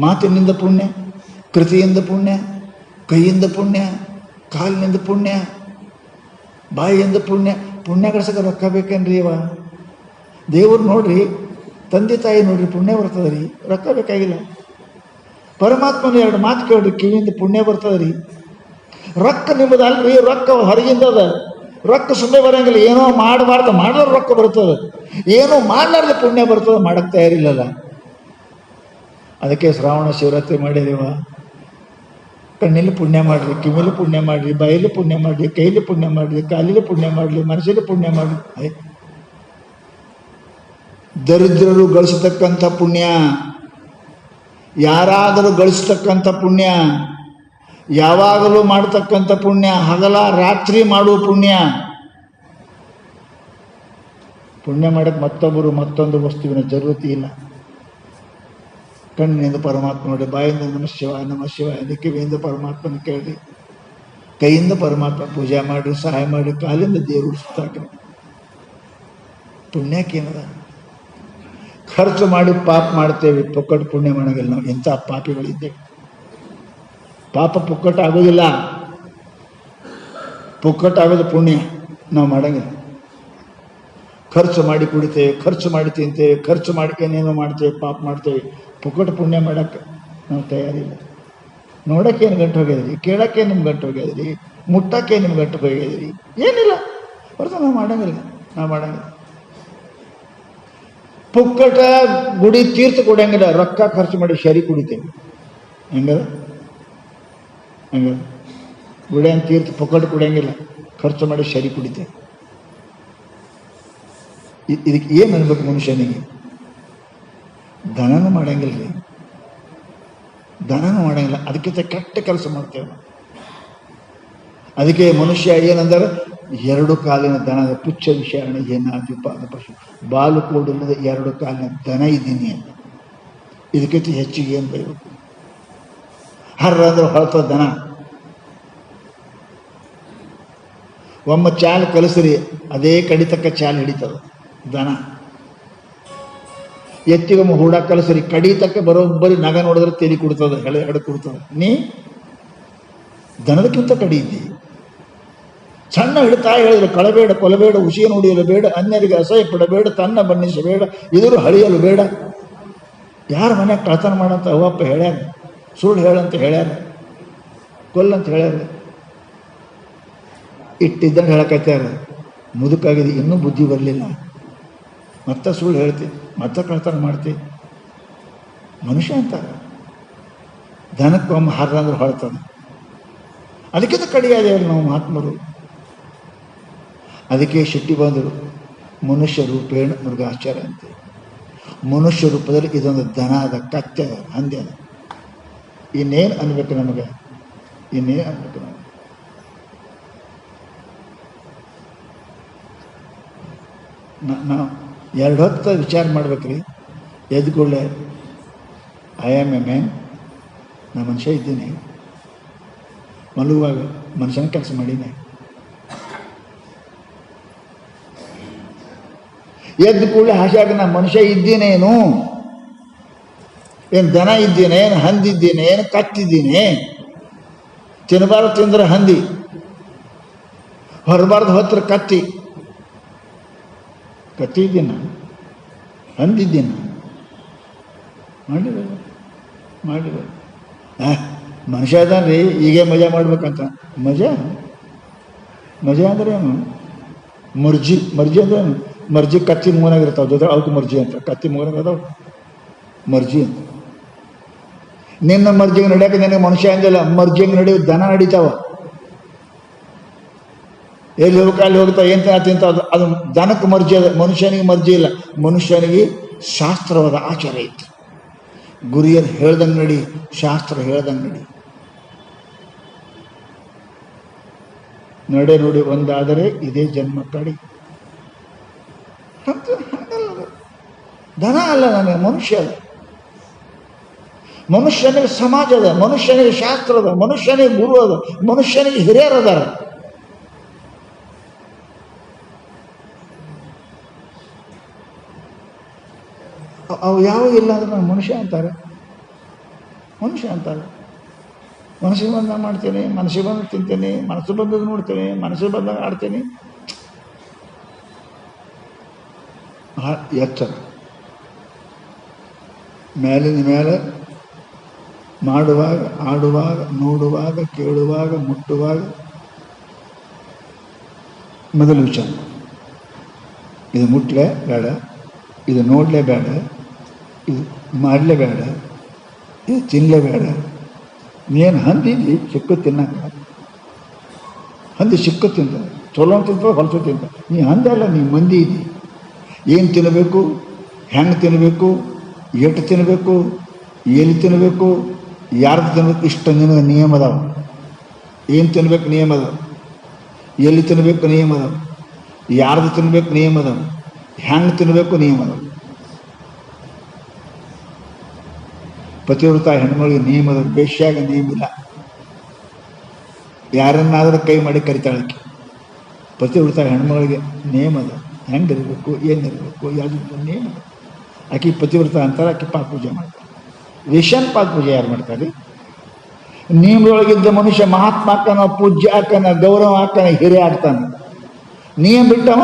ಮಾತಿನಿಂದ ಪುಣ್ಯ, ಕೃತಿಯಿಂದ ಪುಣ್ಯ, ಕೈಯಿಂದ ಪುಣ್ಯ, ಕಾಲಿನಿಂದ ಪುಣ್ಯ, ಬಾಯಿಯಿಂದ ಪುಣ್ಯ. ಪುಣ್ಯ ಗಳಿಸಕ್ಕೆ ರೊಕ್ಕ ಬೇಕೇನ್ರಿ ಇವ? ದೇವ್ರು ನೋಡ್ರಿ, ತಂದೆ ತಾಯಿ ನೋಡ್ರಿ, ಪುಣ್ಯ ಬರ್ತದೆ ರೀ, ರೊಕ್ಕ ಬೇಕಾಗಿಲ್ಲ. ಪರಮಾತ್ಮನ 2 ಮಾತು ಕೇಳ್ರಿ, ಕಿವಿಯಿಂದ ಪುಣ್ಯ ಬರ್ತದೆ ರೀ. ರೊಕ್ಕ ನಿಮ್ಮದು ಅಲ್ರಿ, ರೊಕ್ಕ ಹೊರಗಿಂದದ. ರೊಕ್ಕ ಸುಮ್ಮನೆ ಬರಂಗಿಲ್ಲ. ಏನೋ ಮಾಡಬಾರ್ದು, ಮಾಡಿದ್ರೆ ರೊಕ್ಕ ಬರ್ತದೆ. ಏನೋ ಮಾಡಲಾರ್ದೆ ಪುಣ್ಯ ಬರ್ತದೆ, ಮಾಡಕ್ಕೆ ತಯಾರಿಲ್ಲಲ್ಲ. ಅದಕ್ಕೆ ಶ್ರಾವಣ ಶಿವರಾತ್ರಿ ಮಾಡಿದೀವ. ಕಣ್ಣಲ್ಲಿ ಪುಣ್ಯ ಮಾಡ್ರಿ, ಕಿವಿಲಿ ಪುಣ್ಯ ಮಾಡ್ರಿ, ಬಾಯಲ್ಲಿ ಪುಣ್ಯ ಮಾಡ್ರಿ, ಕೈಲಿ ಪುಣ್ಯ ಮಾಡ್ರಿ, ಕಾಲಿಲಿ ಪುಣ್ಯ ಮಾಡ್ರಿ, ಮನಸ್ಸಲ್ಲಿ ಪುಣ್ಯ ಮಾಡ್ರಿ. ದರಿದ್ರರು ಗಳಿಸತಕ್ಕಂಥ ಪುಣ್ಯ, ಯಾರಾದರೂ ಗಳಿಸ್ತಕ್ಕಂಥ ಪುಣ್ಯ, ಯಾವಾಗಲೂ ಮಾಡತಕ್ಕಂಥ ಪುಣ್ಯ, ಹಗಲ ರಾತ್ರಿ ಮಾಡುವ ಪುಣ್ಯ. ಪುಣ್ಯ ಮಾಡಕ್ಕೆ ಮತ್ತೊಂದು ವಸ್ತುವಿನ ಜರುರತಿ ಇಲ್ಲ. ಕಣ್ಣಿನಿಂದ ಪರಮಾತ್ಮ ನೋಡಿ, ಬಾಯಿಂದ ನಮಃ ಶಿವಾಯ, ಕಿವಿಯಿಂದ ಪರಮಾತ್ಮನ ಕೇಳಿ, ಕೈಯಿಂದ ಪರಮಾತ್ಮ ಪೂಜೆ ಮಾಡಿ, ಸಹಾಯ ಮಾಡಿ, ಕಾಲಿಂದ ದೇವರು ಸುತ್ತಾಕ್ರಿ. ಪುಣ್ಯಕ್ಕೇನದ? ಖರ್ಚು ಮಾಡಿ ಪಾಪ ಮಾಡ್ತೇವೆ, ಪುಕ್ಕಟ್ಟು ಪುಣ್ಯ ಮಾಡೋಂಗಿಲ್ಲ ನಾವು. ಎಂಥ ಪಾಪಿಗಳಿದ್ದೇವೆ. ಪಾಪ ಪುಕ್ಕಟ್ಟು ಆಗೋದಿಲ್ಲ, ಪುಕ್ಕಟ್ಟು ಆಗೋದು ಪುಣ್ಯ. ನಾವು ಮಾಡೋಂಗಿಲ್ಲ. ಖರ್ಚು ಮಾಡಿ ಕುಡಿತೇವೆ, ಖರ್ಚು ಮಾಡಿ ತಿಂತೇವೆ, ಖರ್ಚು ಮಾಡ್ಕೇನೇನೋ ಮಾಡ್ತೇವೆ, ಪಾಪ ಮಾಡ್ತೇವೆ. ಪುಕ್ಕಟ್ಟು ಪುಣ್ಯ ಮಾಡೋಕ್ಕೆ ನಾವು ತಯಾರಿಲ್ಲ. ನೋಡೋಕ್ಕೇನು ಗಂಟು ಹೋಗ್ಯದ್ರಿ, ಕೇಳೋಕ್ಕೆ ನಿಮ್ಗೆ ಗಂಟು ಹೋಗ್ಯದ್ರಿ, ಮುಟ್ಟಕ್ಕೆ ನಿಮ್ಗೆ ಗಂಟು ಹೋಗ್ಯದ್ರಿ, ಏನಿಲ್ಲ. ಹೊರತು ನಾವು ಮಾಡೋಂಗಿಲ್ಲ. ಪುಕ್ಕಟ ಗುಡಿ ತೀರ್ಥ ಕೊಡಂಗಿಲ್ಲ, ರೊಕ್ಕ ಖರ್ಚು ಮಾಡಿ ಶರಿ ಕುಡಿತೇವೆ. ಹೆಂಗದ? ಗುಡಿ ಅಂತ ತೀರ್ಥ ಪುಕ್ಕಟ್ಟು ಕುಡಿಯಂಗಿಲ್ಲ, ಖರ್ಚು ಮಾಡಿ ಶರಿ ಕುಡಿತೇವೆ. ಇದಕ್ಕೆ ಏನು ಅನ್ಬೇಕು ಮನುಷ್ಯನಿಗೆ? ದನನೂ ಮಾಡಂಗಿಲ್ಲ ರೀ, ದನನೂ ಮಾಡಂಗಿಲ್ಲ. ಅದಕ್ಕಿಂತ ಕೆಟ್ಟ ಕೆಲಸ ಮಾಡ್ತೇವೆ. ಅದಕ್ಕೆ ಮನುಷ್ಯ ಏನಂದ್ರೆ 2 ಕಾಲಿನ ದನದ ಪುಚ್ಚ ವಿಷಾರಣೆ ಏನಾದ್ವಿಪಾದ ಪಶು, ಬಾಲು ಕೂಡಿಲ್ಲದ 2 ಕಾಲಿನ ದನ ಇದ್ದೀನಿ ಅಂತ. ಇದಕ್ಕಿಂತ ಹೆಚ್ಚಿಗೆ ಏನು ಬೈಬೇಕು? ಹರ್ರ ಅಂದ್ರೆ ಹೊಳತ ದನ. ಒಮ್ಮ ಚಾಲ್ ಕಲಿಸ್ರಿ, ಅದೇ ಕಡಿತಕ್ಕ ಚಾಲ್ ಹಿಡಿತದ ದನ. ಎತ್ತಿಗೊಮ್ಮ ಹೂಡ ಕಲಿಸ್ರಿ, ಕಡಿತಕ್ಕ ಬರೋಬ್ಬರಿ ನಗ ನೋಡಿದ್ರೆ ತೆಲಿ ಕೊಡ್ತದ, ಎಡೆ ಕೊಡ್ತದ. ನೀ ದನದಕ್ಕಿಂತ ಕಡಿ ಇದ್ದಿ. ಸಣ್ಣ ಹಿಡಿತಾ ಹೇಳಿದ್ರು, ಕಳಬೇಡ, ಕೊಲಬೇಡ, ಹುಸಿಯನ್ನು ಹೊಡೆಯಲು ಬೇಡ, ಅನ್ಯರಿಗೆ ಅಸಹ್ಯ ಪಡಬೇಡ, ತನ್ನ ಬಣ್ಣಿಸಬೇಡ, ಇದರು ಹಳಿಯಲು ಬೇಡ. ಯಾರ ಮನ್ಯಾಗ ಕಳತನ ಮಾಡಂತ ಅವಪ್ಪ ಹೇಳ್ಯಾರ, ಸುಳ್ಳು ಹೇಳಂತ ಹೇಳ್ಯಾರ, ಕೊಲ್ಲಂತ ಹೇಳ್ಯಾರ. ಇಟ್ಟಿದ್ದಂಗೆ ಹೇಳಕತ್ಯಾರ. ಮುದುಕಾಗಿದೆ, ಇನ್ನೂ ಬುದ್ಧಿ ಬರಲಿಲ್ಲ, ಮತ್ತೆ ಸುಳ್ಳು ಹೇಳ್ತಿ, ಮತ್ತೆ ಕಳತನ ಮಾಡ್ತಿ. ಮನುಷ್ಯ ಅಂತಾರೆ. ದನಕ್ಕೊಮ್ಮೆ ಹಾರ ಅಂದ್ರೆ ಹೊಳ್ತದೆ. ಅದಕ್ಕಿಂತ ಕಡಿಯಾದ ನಾವು ಮಹಾತ್ಮರು. ಅದಕ್ಕೆ ಶಿಟ್ಟಿ ಬಂದರು. ಮನುಷ್ಯ ರೂಪೇಣ ಮೃಗಾಶ್ಚರ್ಯ ಅಂತೆ. ಮನುಷ್ಯ ರೂಪದಲ್ಲಿ ಇದೊಂದು ದನ ಅದ, ಕತ್ತೆ ಅದ, ಹಂದಿ ಅದ. ಇನ್ನೇನು ಅನ್ಬೇಕು ನಮಗೆ? ಇನ್ನೇನು ಅನ್ಬೇಕು ನಮಗೆ? ನಾವು 2 ಹೊತ್ತು ವಿಚಾರ ಮಾಡ್ಬೇಕ್ರಿ. ಎದ್ಕೊಳ್ಳೆ, ಐ ಆಮ್ ಎ ಮ್ಯಾನ್, ನಾ ಮನುಷ್ಯ ಇದ್ದೀನಿ. ಮಲಗುವಾಗ ಮನುಷ್ಯನ ಕೆಲಸ ಮಾಡೀನಿ. ಎದ್ದು ಕೂಡಲೇ ಹಾಸ್ಯಾಗ ನಾ ಮನುಷ್ಯ ಇದ್ದೀನೇನು? ಏನು ದನ ಇದ್ದೀನಿ, ಏನು ಹಂದಿದ್ದೀನಿ, ಏನು ಕತ್ತಿದ್ದೀನಿ? ತಿನ್ನಬಾರ್ದು ತಿಂದ್ರೆ ಹಂದಿ, ಹೊರಬಾರ್ದು ಹೊತ್ರ ಕತ್ತಿ. ಕತ್ತಿ ಇದ್ದೀನಿ, ಹಂದಿದ್ದೀನಿ. ಮಾಡಿಲ್ಲ. ಮನುಷ್ಯ ಅದಾನ್ರಿ, ಹೀಗೆ ಮಜಾ ಮಾಡ್ಬೇಕಂತ. ಮಜಾ ಅಂದ್ರೆ ಏನು? ಮರ್ಜಿ ಅಂದ್ರೆ ಏನು? ಮರ್ಜಿ ಕತ್ತಿ ಮೂನಾಗಿರ್ತಾವೆ, ಜೊತೆ ಅವಕ್ಕೆ ಮರ್ಜಿ ಅಂತ. ಕತ್ತಿ ಮೂನಾಗ ಅದಾವ ಮರ್ಜಿ ಅಂತ. ನಿನ್ನ ಮರ್ಜಿಗೆ ನಡೆಯೋಕೆ ನಿನಗೆ ಮನುಷ್ಯ ಅಂದಿಲ್ಲ, ಮರ್ಜಿಗೆ ನಡೆಯೋ ದನ ನಡೀತಾವ. ಎಲ್ಲಿ ಹೋಗ್ತಾ ಅಲ್ಲಿ ಹೋಗ್ತಾ ಏನು ತಿಂತಾವ, ಅದು ದನಕ್ಕೆ ಮರ್ಜಿ ಅದ, ಮನುಷ್ಯನಿಗೆ ಮರ್ಜಿ ಇಲ್ಲ. ಮನುಷ್ಯನಿಗೆ ಶಾಸ್ತ್ರವಾದ ಆಚಾರ ಐತಿ. ಗುರಿಯರು ಹೇಳ್ದಂಗೆ ನಡಿ, ಶಾಸ್ತ್ರ ಹೇಳ್ದಂಗೆ ನಡಿ. ನಡೆ ನುಡಿ ಒಂದಾದರೆ ಇದೇ ಜನ್ಮ ಕಡಿ. ದನ ಅಲ್ಲ, ನನಗೆ ಮನುಷ್ಯ ಅದ. ಮನುಷ್ಯನಿಗೆ ಸಮಾಜ ಅದ, ಮನುಷ್ಯನಿಗೆ ಶಾಸ್ತ್ರ ಅದ, ಮನುಷ್ಯನಿಗೆ ಗುರು ಅದ, ಮನುಷ್ಯನಿಗೆ ಹಿರಿಯರು ಅದಾರ. ಅವು ಯಾವ ಇಲ್ಲ ಅಂದ್ರೆ ನಾನು ಮನುಷ್ಯ ಅಂತಾರೆ, ಮನುಷ್ಯ ಅಂತಾರೆ. ಮನಸ್ಸಿಗೆ ಬಂದಾಗ ಮಾಡ್ತೀನಿ, ಮನಸ್ಸಿಗೆ ಬಂದು ತಿಂತೀನಿ, ಮನಸ್ಸು ಬಂದದ್ದು ನೋಡ್ತೀನಿ, ಮನಸ್ಸಿಗೆ ಬಂದಾಗ ಆಡ್ತೀನಿ. ಎಚ್ಚರ ಮೇಲಿನ ಮೇಲೆ ಮಾಡುವಾಗ, ಆಡುವಾಗ, ನೋಡುವಾಗ, ಕೇಳುವಾಗ, ಮುಟ್ಟುವಾಗ ಮೊದಲು ವಿಚಾರ. ಇದು ಮುಟ್ಲೇ ಬೇಡ, ಇದು ನೋಡಲೇ ಬೇಡ, ಇದು ಮಾಡಲೇ ಬೇಡ, ಇದು ತಿನ್ನಲೇ ಬೇಡ. ನೀನು ಹಂದಿದ್ದಿ ಸಿಕ್ಕು ತಿನ್ನಕ, ಹಂದಿ ಸಿಕ್ಕು ತಿಂತ, ಚಲೋ ತಿಂತ, ಹೊಲಸು ತಿಂತ. ನೀ ಹಂದಿ ಅಲ್ಲ, ನೀ ಮಂದಿ ಇದ್ದಿ. ಏನು ತಿನ್ನಬೇಕು, ಹೆಂಗೆ ತಿನ್ನಬೇಕು, ಎಷ್ಟು ತಿನ್ನಬೇಕು, ಎಲ್ಲಿ ತಿನ್ನಬೇಕು, ಯಾರ್ದು ತಿನ್ಬೇಕು, ಇಷ್ಟ ನಿನಗೆ ನಿಯಮ ಅದಾವ. ಏನು ತಿನ್ಬೇಕು ನಿಯಮ ಅದಾವ, ಎಲ್ಲಿ ತಿನ್ನಬೇಕು ನಿಯಮ ಅದಾವ, ಯಾರ್ದು ತಿನ್ಬೇಕು ನಿಯಮ ಅದಾವ, ಹೆಂಗೆ ತಿನ್ನಬೇಕು ನಿಯಮ ಅದಾವ. ಪತಿವ್ರತ ಹೆಣ್ಮಗಳಿಗೆ ನಿಯಮ ಅದಾವ, ಬೇಷ್ಯಾಗ ನಿಯಮ ಇಲ್ಲ. ಯಾರನ್ನಾದರೂ ಕೈ ಮಾಡಿ ಕರಿತಾಳಕ್ಕೆ. ಪತಿವ್ರತ ಹೆಣ್ಮಗಳಿಗೆ ನಿಯಮ ಅದ, ಹೆಂಗಿರಬೇಕು, ಏನಿರಬೇಕು, ಯಾವುದು ನಿಯಮ ಅದ. ಆಕೆ ಪತಿವ್ರತ ಅಂತಾರೆ, ಆಕೆ ಪಾದ ಪೂಜೆ ಮಾಡ್ತಾರೆ. ರೇಷನ್ ಪಾದ ಪೂಜೆ ಯಾರು ಮಾಡ್ತಾರೆ? ನಿಯಮದೊಳಗಿದ್ದ ಮನುಷ್ಯ ಮಹಾತ್ಮ ಹಾಕನ, ಪೂಜ್ಯ ಹಾಕನ, ಗೌರವ ಹಾಕನ, ಹಿರಿಯ ಆಗ್ತಾನೆ. ನಿಯಮ ಬಿಟ್ಟವ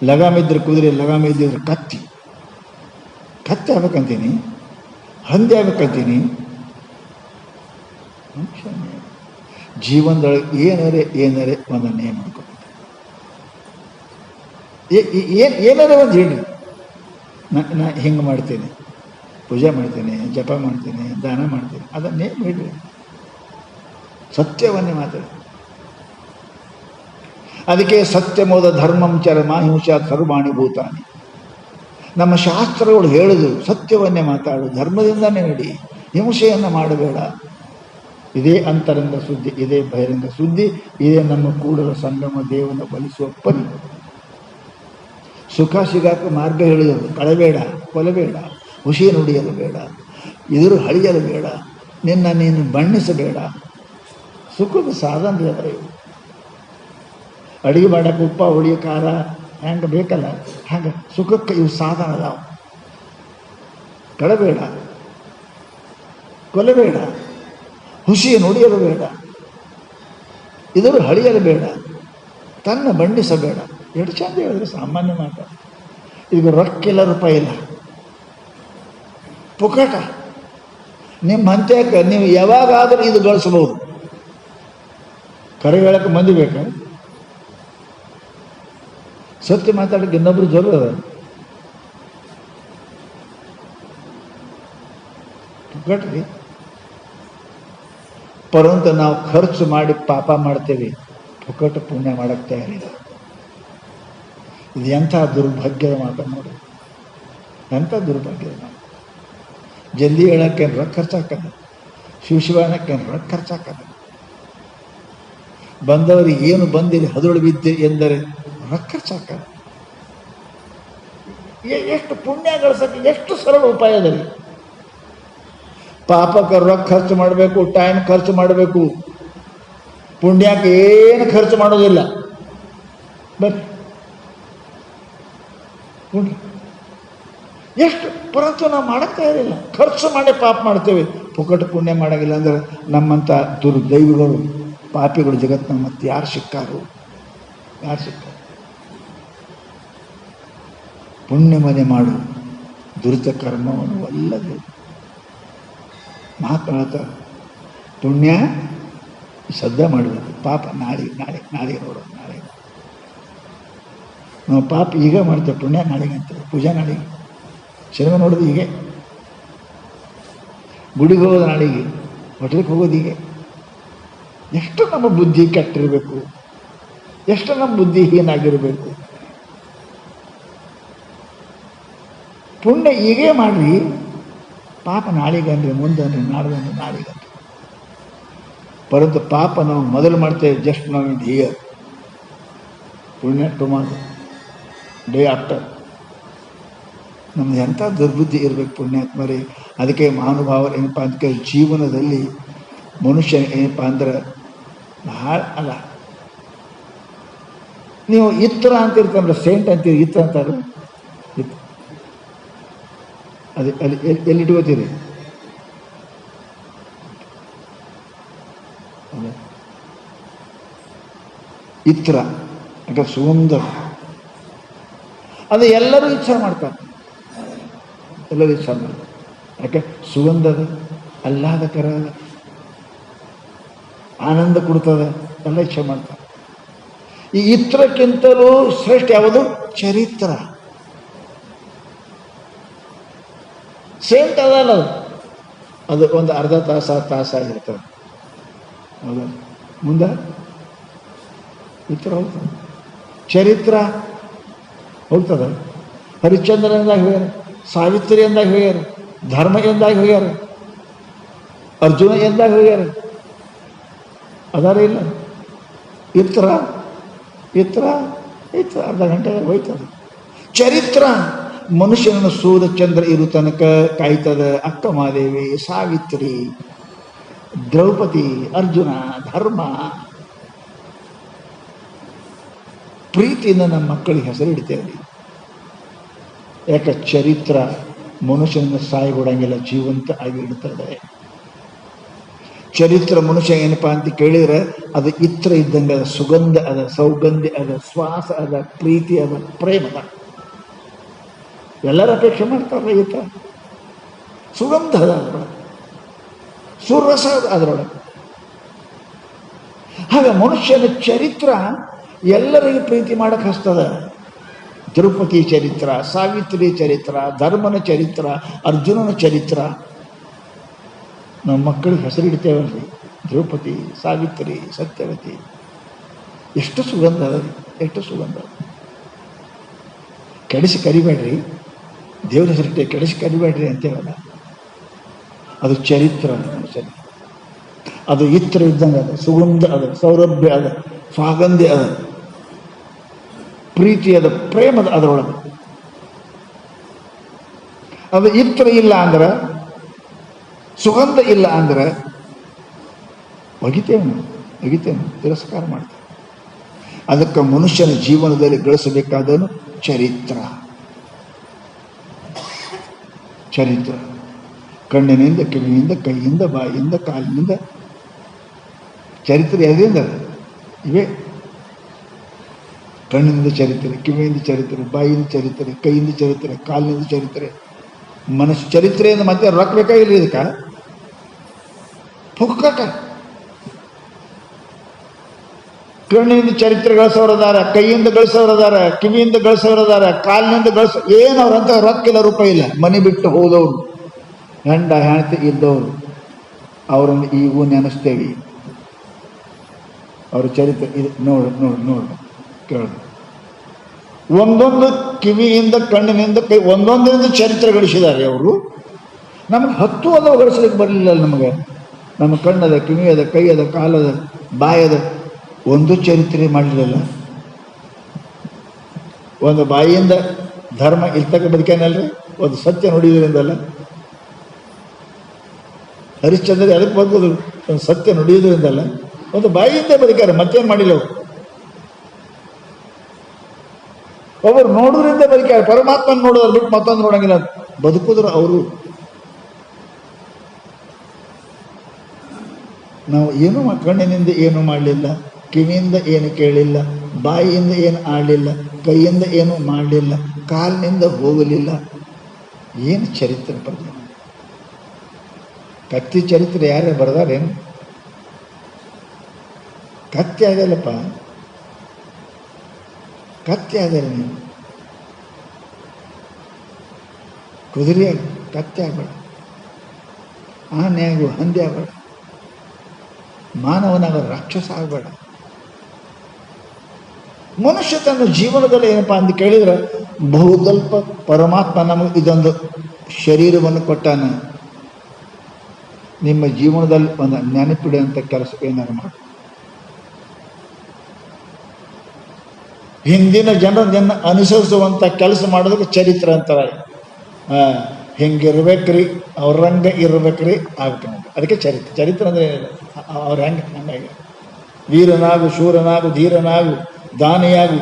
ಲಗಾಮಿದ್ರೆ ಕುದುರೆ, ಲಗಾಮಿದ್ರೆ ಕತ್ತಿ. ಕತ್ತಿ ಆಗ್ಬೇಕಂತೀನಿ, ಹಂದಿ ಆಗ್ಬೇಕಂತೀನಿ. ಮನುಷ್ಯ ಜೀವನದೊಳಗೆ ಏನರೇ ಒಂದು ನಿಯಮ ಮಾಡ್ಕೊಂಡು ಏನಾರೇ ಒಂದು ಹೇಳಿ. ನಾ ಹಿಂಗೆ ಮಾಡ್ತೇನೆ, ಪೂಜೆ ಮಾಡ್ತೇನೆ, ಜಪ ಮಾಡ್ತೇನೆ, ದಾನ ಮಾಡ್ತೇನೆ, ಅದನ್ನೇ ಹೇಳಿ. ಸತ್ಯವನ್ನೇ ಮಾತಾಡಿ. ಅದಕ್ಕೆ ಸತ್ಯಮೋದ ಧರ್ಮಂ ಚರಮ ಹಿಂಸ ಸರ್ವಾಣಿ ಭೂತಾನಿ. ನಮ್ಮ ಶಾಸ್ತ್ರಗಳು ಹೇಳುದು ಸತ್ಯವನ್ನೇ ಮಾತಾಡು, ಧರ್ಮದಿಂದನೇ ನಡಿ, ಹಿಂಸೆಯನ್ನು ಮಾಡಬೇಡ. ಇದೇ ಅಂತರಂಗ ಸುದ್ದಿ, ಇದೇ ಬಹಿರಂಗ ಸುದ್ದಿ, ಇದೇ ನಮ್ಮ ಕೂಡಲ ಸಂಗಮ ದೇವನ ಬಲಿಸುವ ಪರಿ. ಸುಖ ಸಿಗಾಕ ಮಾರ್ಗ ಹೇಳಿದರು, ಕಳಬೇಡ, ಕೊಲಬೇಡ, ಹುಸಿ ನುಡಿಯಲು ಬೇಡ, ಎದುರು ಹಳಿಯಲು ಬೇಡ, ನೀನು ಬಣ್ಣಿಸಬೇಡ. ಸುಖದ ಸಾಧನ ಇವು. ಅಡುಗೆ ಮಾಡಕ್ಕೆ ಉಪ್ಪ, ಹುಳಿ, ಖಾರ ಹೆಂಗೆ ಬೇಕಲ್ಲ, ಹಂಗೆ ಸುಖಕ್ಕೆ ಇವು ಸಾಧನ ಅದಾವ. ಕಳಬೇಡ, ಕೊಲಬೇಡ, ಹುಸಿ ನುಡಿಯಲು ಬೇಡ, ಎದುರು ಹಳಿಯಲು ಬೇಡ, ತನ್ನ ಬಣ್ಣಿಸಬೇಡ. ಎಷ್ಟು ಚಂದ ಹೇಳಿದ್ರೆ ಸಾಮಾನ್ಯ ಮಾತು. ಈಗ ರೊಕ್ಕಿಲ್ಲ, ರೂಪಾಯಿ ಇಲ್ಲ, ಪುಕಟ. ನಿಮ್ಮ ಹಂತ್ಯಕ್ಕೆ ನೀವು ಯಾವಾಗಾದರೂ ಇದು ಗಳಿಸ್ಬೋದು. ಕರೆ ಹೇಳಕ್ಕೆ ಮಂದಿ ಬೇಕಾ? ಸತ್ಯ ಮಾತಾಡೋಕ್ಕೆ ಇನ್ನೊಬ್ರು ಜरूर ಅದ. ಪುಕಟ್ರಿ. ಪರಂತು ನಾವು ಖರ್ಚು ಮಾಡಿ ಪಾಪ ಮಾಡ್ತೇವೆ, ಪುಕಟ ಪುಣ್ಯ ಮಾಡಕ್ಕೆ ತಯಾರಿಲ್ಲ. ಇದು ಎಂಥ ದುರ್ಭಾಗ್ಯದ ಮಾತು ನೋಡಿ, ಎಂಥ ದುರ್ಭಾಗ್ಯದ ಮಾತು. ಜಲ್ದಿ ಹೇಳೋಕ್ಕೇನು ರೊಕ್ಕ ಖರ್ಚಾಕದ, ಶಿವಶಿವಾನಕ್ಕೇನು ರೊಕ್ಕ ಖರ್ಚಾಕದ. ಬಂದವರಿಗೆ ಏನು ಬಂದಿರಿ ಹದುಳು ಬಿದ್ದೆ ಎಂದರೆ ರೊಕ್ಕ ಖರ್ಚಾಕದ. ಎಷ್ಟು ಪುಣ್ಯ ಗಳಿಸೋಕ್ಕೆ ಎಷ್ಟು ಸರಳ ಉಪಾಯದಲ್ಲಿ. ಪಾಪಕ್ಕೆ ರೊಕ್ಕ ಖರ್ಚು ಮಾಡಬೇಕು, ಟೈಮ್ ಖರ್ಚು ಮಾಡಬೇಕು. ಪುಣ್ಯಕ್ಕೆ ಏನು ಖರ್ಚು ಮಾಡೋದಿಲ್ಲ. ಬರ್ರಿ ಪುಣ್ಯ ಎಷ್ಟು, ಪರಂತು ನಾವು ಮಾಡಕ್ಕೆ ತಯಾರಿಲ್ಲ. ಖರ್ಚು ಮಾಡಿ ಪಾಪ ಮಾಡ್ತೇವೆ, ಪುಕಟ ಪುಣ್ಯ ಮಾಡೋಂಗಿಲ್ಲ. ಅಂದ್ರೆ ನಮ್ಮಂಥ ದುರ್ದೈವಿಗಳು, ಪಾಪಿಗಳು ಜಗತ್ತಿನ ಮತ್ತೆ ಯಾರು ಸಿಕ್ಕಾರು? ಯಾರು ಸಿಕ್ಕಾರು? ಪುಣ್ಯ ಮನೆ ಮಾಡು, ದುರಿತ ಕರ್ಮವನ್ನು ಅಲ್ಲದೆ ಮಹಾತ್ಮ ಹೇಳ್ತಾರೆ. ಪುಣ್ಯ ಶ್ರದ್ಧೆ ಮಾಡಬೇಕು, ಪಾಪ ನಾಳೆ ನೋಡೋದು. ನಾಳೆ ನಾವು ಪಾಪ ಈಗ ಮಾಡ್ತೇವೆ, ಪುಣ್ಯ ನಾಳೆಗೆ ಅಂತೇವೆ. ಪೂಜಾ ನಾಳೆಗೆ, ಸಿನಿಮಾ ನೋಡೋದು ಹೀಗೆ. ಗುಡಿಗೆ ಹೋಗೋದು ನಾಳೆಗೆ, ಹೋಟೆಲ್ಗೆ ಹೋಗೋದೀಗೆ. ಎಷ್ಟು ನಮ್ಮ ಬುದ್ಧಿ ಕೆಟ್ಟಿರಬೇಕು, ಎಷ್ಟು ನಮ್ಮ ಬುದ್ಧಿ ಹೀನಾಗಿರಬೇಕು. ಪುಣ್ಯ ಹೀಗೇ ಮಾಡ್ರಿ, ಪಾಪ ನಾಳೆಗನ್ರಿ, ಮುಂದನ್ರಿ, ನಾಡ್ದನ್ರಿ, ನಾಳೆಗನ್ರಿ. ಪರಂತು ಪಾಪ ನಾವು ಮೊದಲು ಮಾಡ್ತೇವೆ, ಜಸ್ಟ್ ನಾವು ಇನ್ ಹಿಯರ್, ಪುಣ್ಯ ಟುಮಾರೋ, ಡೇ ಆಫ್ಟರ್. ನಮ್ದು ಎಂಥ ದುರ್ಬುದ್ಧಿ ಇರಬೇಕು ಪುಣ್ಯಾತ್ಮರೇ. ಅದಕ್ಕೆ ಮಹಾನುಭಾವರು ಏನಪ್ಪ ಅದಕ್ಕೆ ಜೀವನದಲ್ಲಿ ಮನುಷ್ಯ ಏನಪ್ಪ ಅಂದ್ರೆ ಭಾಳ ಅಲ್ಲ. ನೀವು ಇತ್ರ ಅಂತ ಇರ್ತಾರಲ್ಲ, ಸೇಂಟ್ ಅಂತೀರಿ, ಇತ್ರ ಅಂತಾರೆ. ಅದು ಅಲ್ಲಿ ಎಲ್ಲಿಟ್ಕೋತೀರಿ? ಇತ್ರ ಯಾಕಂದ್ರೆ ಸುಂದರ, ಅದು ಎಲ್ಲರೂ ಇಚ್ಛೆ ಮಾಡ್ತಾರೆ, ಎಲ್ಲರೂ ಇಚ್ಛೆ ಮಾಡ್ತಾರೆ. ಯಾಕೆ ಸುಗಂಧದ, ಆಹ್ಲಾದಕರ, ಆನಂದ ಕೊಡ್ತದೆ, ಎಲ್ಲ ಇಚ್ಛೆ ಮಾಡ್ತಾರೆ. ಈ ಇತ್ರಕ್ಕಿಂತಲೂ ಶ್ರೇಷ್ಠ ಯಾವುದು? ಚರಿತ್ರ. ಸೇಂಟ್ ಅದಲ್ಲ, ಅದು ಒಂದು ಅರ್ಧ ತಾಸಾಗಿರ್ತದೆ. ಹೌದ? ಮುಂದೆ ಇತ್ರ ಹೋಗ್ತದೆ, ಚರಿತ್ರ ಹೋಗ್ತದೆ. ಹರಿಶ್ಚಂದ್ರ ಎಂದಾಗ ಹೋಗ್ಯಾರ, ಸಾವಿತ್ರಿ ಎಂದಾಗ ಹೋಗ್ಯಾರ, ಧರ್ಮ ಎಂದಾಗ ಹೋಗ್ಯಾರ, ಅರ್ಜುನ ಎಂದಾಗ ಹೋಗ್ಯಾರ. ಅದಾರ ಇಲ್ಲ ಇತ್ರ ಇತ್ರ ಇತ್ರ ಅರ್ಧ ಗಂಟೆ ಹೋಯ್ತದೆ. ಚರಿತ್ರ ಮನುಷ್ಯನನ್ನು ಸೂರ್ಯ ಚಂದ್ರ ಇರು ತನಕ ಕಾಯ್ತದ. ಅಕ್ಕ ಮಹಾದೇವಿ, ಸಾವಿತ್ರಿ, ದ್ರೌಪದಿ, ಅರ್ಜುನ, ಧರ್ಮ. ಪ್ರೀತಿಯಿಂದ ನಮ್ಮ ಮಕ್ಕಳಿಗೆ ಹೆಸರು ಇಡ್ತೇವೆ. ಯಾಕೆ ಚರಿತ್ರ ಮನುಷ್ಯನನ್ನು ಸಾಯಿಗೊಡಂಗಿಲ್ಲ, ಜೀವಂತ ಆಗಿ ಇಡ್ತದೆ. ಚರಿತ್ರ ಮನುಷ್ಯ ಏನಪ್ಪಾ ಅಂತ ಕೇಳಿದ್ರೆ ಅದು ಇತ್ರ ಇದ್ದಂಗೆ ಅದ, ಸುಗಂಧ ಅದ, ಸೌಗಂಧಿ ಅದ, ಶ್ವಾಸ ಅದ, ಪ್ರೀತಿ ಅದ, ಪ್ರೇಮ ಅದ. ಎಲ್ಲರ ಅಪೇಕ್ಷೆ ಮಾಡ್ತಾರಲ್ಲ ಈತ. ಸುಗಂಧ ಅದ ಅದರೊಳಗೆ, ಸುರಸ ಅದ ಅದರೊಳಗೆ. ಹಾಗೆ ಮನುಷ್ಯನ ಚರಿತ್ರ ಎಲ್ಲರಿಗೂ ಪ್ರೀತಿ ಮಾಡಕ್ಕೆ ಹಸ್ತದ. ದ್ರೌಪದಿ ಚರಿತ್ರ, ಸಾವಿತ್ರಿ ಚರಿತ್ರ, ಧರ್ಮನ ಚರಿತ್ರ, ಅರ್ಜುನನ ಚರಿತ್ರ. ನಮ್ಮ ಮಕ್ಕಳಿಗೆ ಹೆಸರಿಡ್ತೇವಲ್ರಿ, ದ್ರೌಪದಿ, ಸಾವಿತ್ರಿ, ಸತ್ಯವತಿ. ಎಷ್ಟು ಸುಗಂಧ ಅದ, ಎಷ್ಟು ಸುಗಂಧ. ಕೆಡಿಸಿ ಕರಿಬೇಡ್ರಿ, ದೇವ್ರ ಹೆಸರಿಟ್ಟೆ ಕೆಡಿಸಿ ಕರಿಬೇಡ್ರಿ ಅಂತೇವಲ್ಲ. ಅದು ಚರಿತ್ರ, ಚರಿತ್ರ. ಅದು ಇತ್ರ ಇದ್ದಂಗೆ ಅದ, ಸುಗಂಧ ಅದ, ಸೌರಭ್ಯ ಅದ, ಸ್ವಾಗಂಧ್ಯ ಅದ, ಪ್ರೀತಿ ಅದ, ಪ್ರೇಮದ ಅದರೊಳಗೆ. ಅದು ಇತ್ರ ಇಲ್ಲ ಅಂದ್ರೆ, ಸುಗಂಧ ಇಲ್ಲ ಅಂದ್ರೆ ಒಗಿತೇನು, ತಿರಸ್ಕಾರ ಮಾಡ್ತೇವೆ. ಅದಕ್ಕೆ ಮನುಷ್ಯನ ಜೀವನದಲ್ಲಿ ಗಳಿಸಬೇಕಾದನು ಚರಿತ್ರ. ಚರಿತ್ರ ಕಣ್ಣಿನಿಂದ, ಕಿವಿಯಿಂದ, ಕೈಯಿಂದ, ಬಾಯಿಯಿಂದ, ಕಾಲಿನಿಂದ. ಚರಿತ್ರೆ ಅದರಿಂದ ಇವೇ. ಕಣ್ಣಿನಿಂದ ಚರಿತ್ರೆ, ಕಿವಿಯಿಂದ ಚರಿತ್ರೆ, ಬಾಯಿಯಿಂದ ಚರಿತ್ರೆ, ಕೈಯಿಂದ ಚರಿತ್ರೆ, ಕಾಲಿನಿಂದ ಚರಿತ್ರೆ, ಮನಸ್ಸು ಚರಿತ್ರೆಯಿಂದ. ಮತ್ತೆ ರೊಕ್ಕ ಬೇಕಾಗಿಲ್ಲ ಇದಕ್ಕೆ, ಪುಕ್ಕಟ. ಕಣ್ಣಿನಿಂದ ಚರಿತ್ರೆ ಗಳಿಸೋರದಾರ, ಕೈಯಿಂದ ಗಳಿಸೋರದಾರ, ಕಿವಿಯಿಂದ ಗಳಿಸೋರದಾರ, ಕಾಲಿನಿಂದ ಏನು ಅವ್ರಂತ ರೊಕ್ಕಿಲ್ಲ, ರೂಪಾಯಿ ಇಲ್ಲ. ಮನೆ ಬಿಟ್ಟು ಹೋದವ್ರು, ಹೆಂಡ ಹೆಂಡತಿ ಇದ್ದವರು, ಅವರನ್ನು ಈಗೂ ನೆನೆಸ್ತೇವೆ. ಅವ್ರ ಚರಿತ್ರೆ ಇದು ನೋಡು ಕೇಳು. ಒಂದೊಂದು ಕಿವಿಯಿಂದ, ಕಣ್ಣಿನಿಂದ, ಕೈ, ಒಂದೊಂದರಿಂದ ಚರಿತ್ರೆ ಗಳಿಸಿದ್ದಾರೆ ಅವರು. ನಮಗೆ 10 ಅದ ಗಳಿಸ್ಲಿಕ್ಕೆ ಬರಲಿಲ್ಲ ನಮಗೆ. ನಮ್ಮ ಕಣ್ಣದ, ಕಿವಿ ಅದ, ಕೈ ಅದ, ಕಾಲದ, ಬಾಯದ, ಒಂದು ಚರಿತ್ರೆ ಮಾಡಲಿಲ್ಲ. ಒಂದು ಬಾಯಿಯಿಂದ ಧರ್ಮ ಇರ್ತಕ್ಕ ಬದುಕೇನಲ್ರಿ, ಒಂದು ಸತ್ಯ ನುಡಿಯೋದ್ರಿಂದಲ್ಲ. ಹರಿಶ್ಚಂದ್ರ ಅದಕ್ಕೆ ಬದುಕೋದು ಒಂದು ಸತ್ಯ ನುಡಿಯೋದ್ರಿಂದಲ್ಲ, ಒಂದು ಬಾಯಿಯಿಂದ ಬದುಕಾರೆ, ಮತ್ತೇನು ಮಾಡಿಲ್ಲ ಅವರು. ಒಬ್ಬರು ನೋಡೋದ್ರಿಂದ ಬದುಕಾರೆ, ಪರಮಾತ್ಮನ ನೋಡೋದ್ರ ಬಿಟ್ಟು ಮತ್ತೊಂದು ನೋಡಂಗಿಲ್ಲ, ಬದುಕಿದ್ರು ಅವರು. ನಾವು ಏನು ಕಣ್ಣಿನಿಂದ ಏನು ಮಾಡಲಿಲ್ಲ, ಕಿವಿಯಿಂದ ಏನು ಕೇಳಿಲ್ಲ, ಬಾಯಿಯಿಂದ ಏನು ಆಡಲಿಲ್ಲ, ಕೈಯಿಂದ ಏನು ಮಾಡಲಿಲ್ಲ, ಕಾಲಿನಿಂದ ಹೋಗಲಿಲ್ಲ. ಏನು ಚರಿತ್ರೆ ಬರೆದ? ಕತ್ತಿ ಚರಿತ್ರೆ ಯಾರೇ ಬರೆದಾರೇನು? ಕತ್ತಿ ಆಗಲ್ಲಪ್ಪ, ಕತ್ತಿ ಆಗಲ್ಲ. ನೀವು ಕುದುರೆ ಕತ್ತಿ ಆಗಬೇಡ. ಆನೆ ಆಗು, ಹಂದಿ ಆಗಬೇಡ, ಮಾನವನಾಗ ರಾಕ್ಷಸ ಆಗಬೇಡ. ಮನುಷ್ಯ ತನ್ನ ಜೀವನದಲ್ಲಿ ಏನಪ್ಪ ಅಂತ ಕೇಳಿದ್ರೆ, ಬಹುದಲ್ಪ ಪರಮಾತ್ಮ ನಮಗೆ ಇದೊಂದು ಶರೀರವನ್ನು ಕೊಟ್ಟಾನ. ನಿಮ್ಮ ಜೀವನದಲ್ಲಿ ಒಂದು ನೆನಪಿಡುವಂಥ ಕೆಲಸ ಏನಾರು ಮಾಡಿ. ಹಿಂದಿನ ಜನರನ್ನ ಅನುಸರಿಸುವಂಥ ಕೆಲಸ ಮಾಡೋದಕ್ಕೆ ಚರಿತ್ರೆ ಅಂತಾರೆ. ಹಿಂಗಿರ್ಬೇಕ್ರಿ, ಅವ್ರಂಗೆ ಇರ್ಬೇಕ್ರಿ ಆಗ್ಬೇಕು. ಅದಕ್ಕೆ ಚರಿತ್ರೆ. ಚರಿತ್ರೆ ಅಂದರೆ ಏನಿಲ್ಲ, ಅವ್ರು ಹಂಗಾಗಿ ವೀರನಾಗು, ಶೂರನಾಗು, ಧೀರನಾಗು, ದಾನಿಯಾಗು,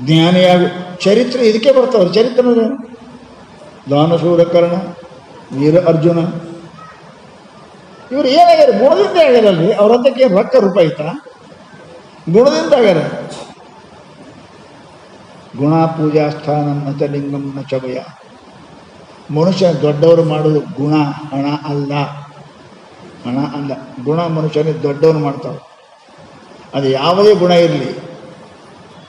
ಜ್ಞಾನಿಯಾಗು. ಚರಿತ್ರೆ ಇದಕ್ಕೆ ಬರ್ತಾವ್ರು. ಚರಿತ್ರೆ ಅಂದ್ರೆ ದಾನಶೂರ ಕರ್ಣ, ವೀರ ಅರ್ಜುನ, ಇವರು ಏನಾಗ್ಯಾರ? ಗುಣದಿಂದ ಆಗ್ಯಾರಲ್ರಿ. ಅವ್ರಂತಕ್ಕೆ ರೊಕ್ಕ ರೂಪಾಯಿ ಐತಾ? ಗುಣದಿಂದ ಆಗ್ಯಾರ. ಗುಣ ಪೂಜಾ ಸ್ಥಾನ ನಚ ಲಿಂಗಂ ನಚ ಭಯ. ಮನುಷ್ಯ ದೊಡ್ಡವರು ಮಾಡೋದು ಗುಣ, ಹಣ ಅಲ್ಲ. ಹಣ ಅಲ್ಲ, ಗುಣ ಮನುಷ್ಯನೇ ದೊಡ್ಡವರು ಮಾಡ್ತಾವೆ. ಅದು ಯಾವುದೇ ಗುಣ ಇರಲಿ,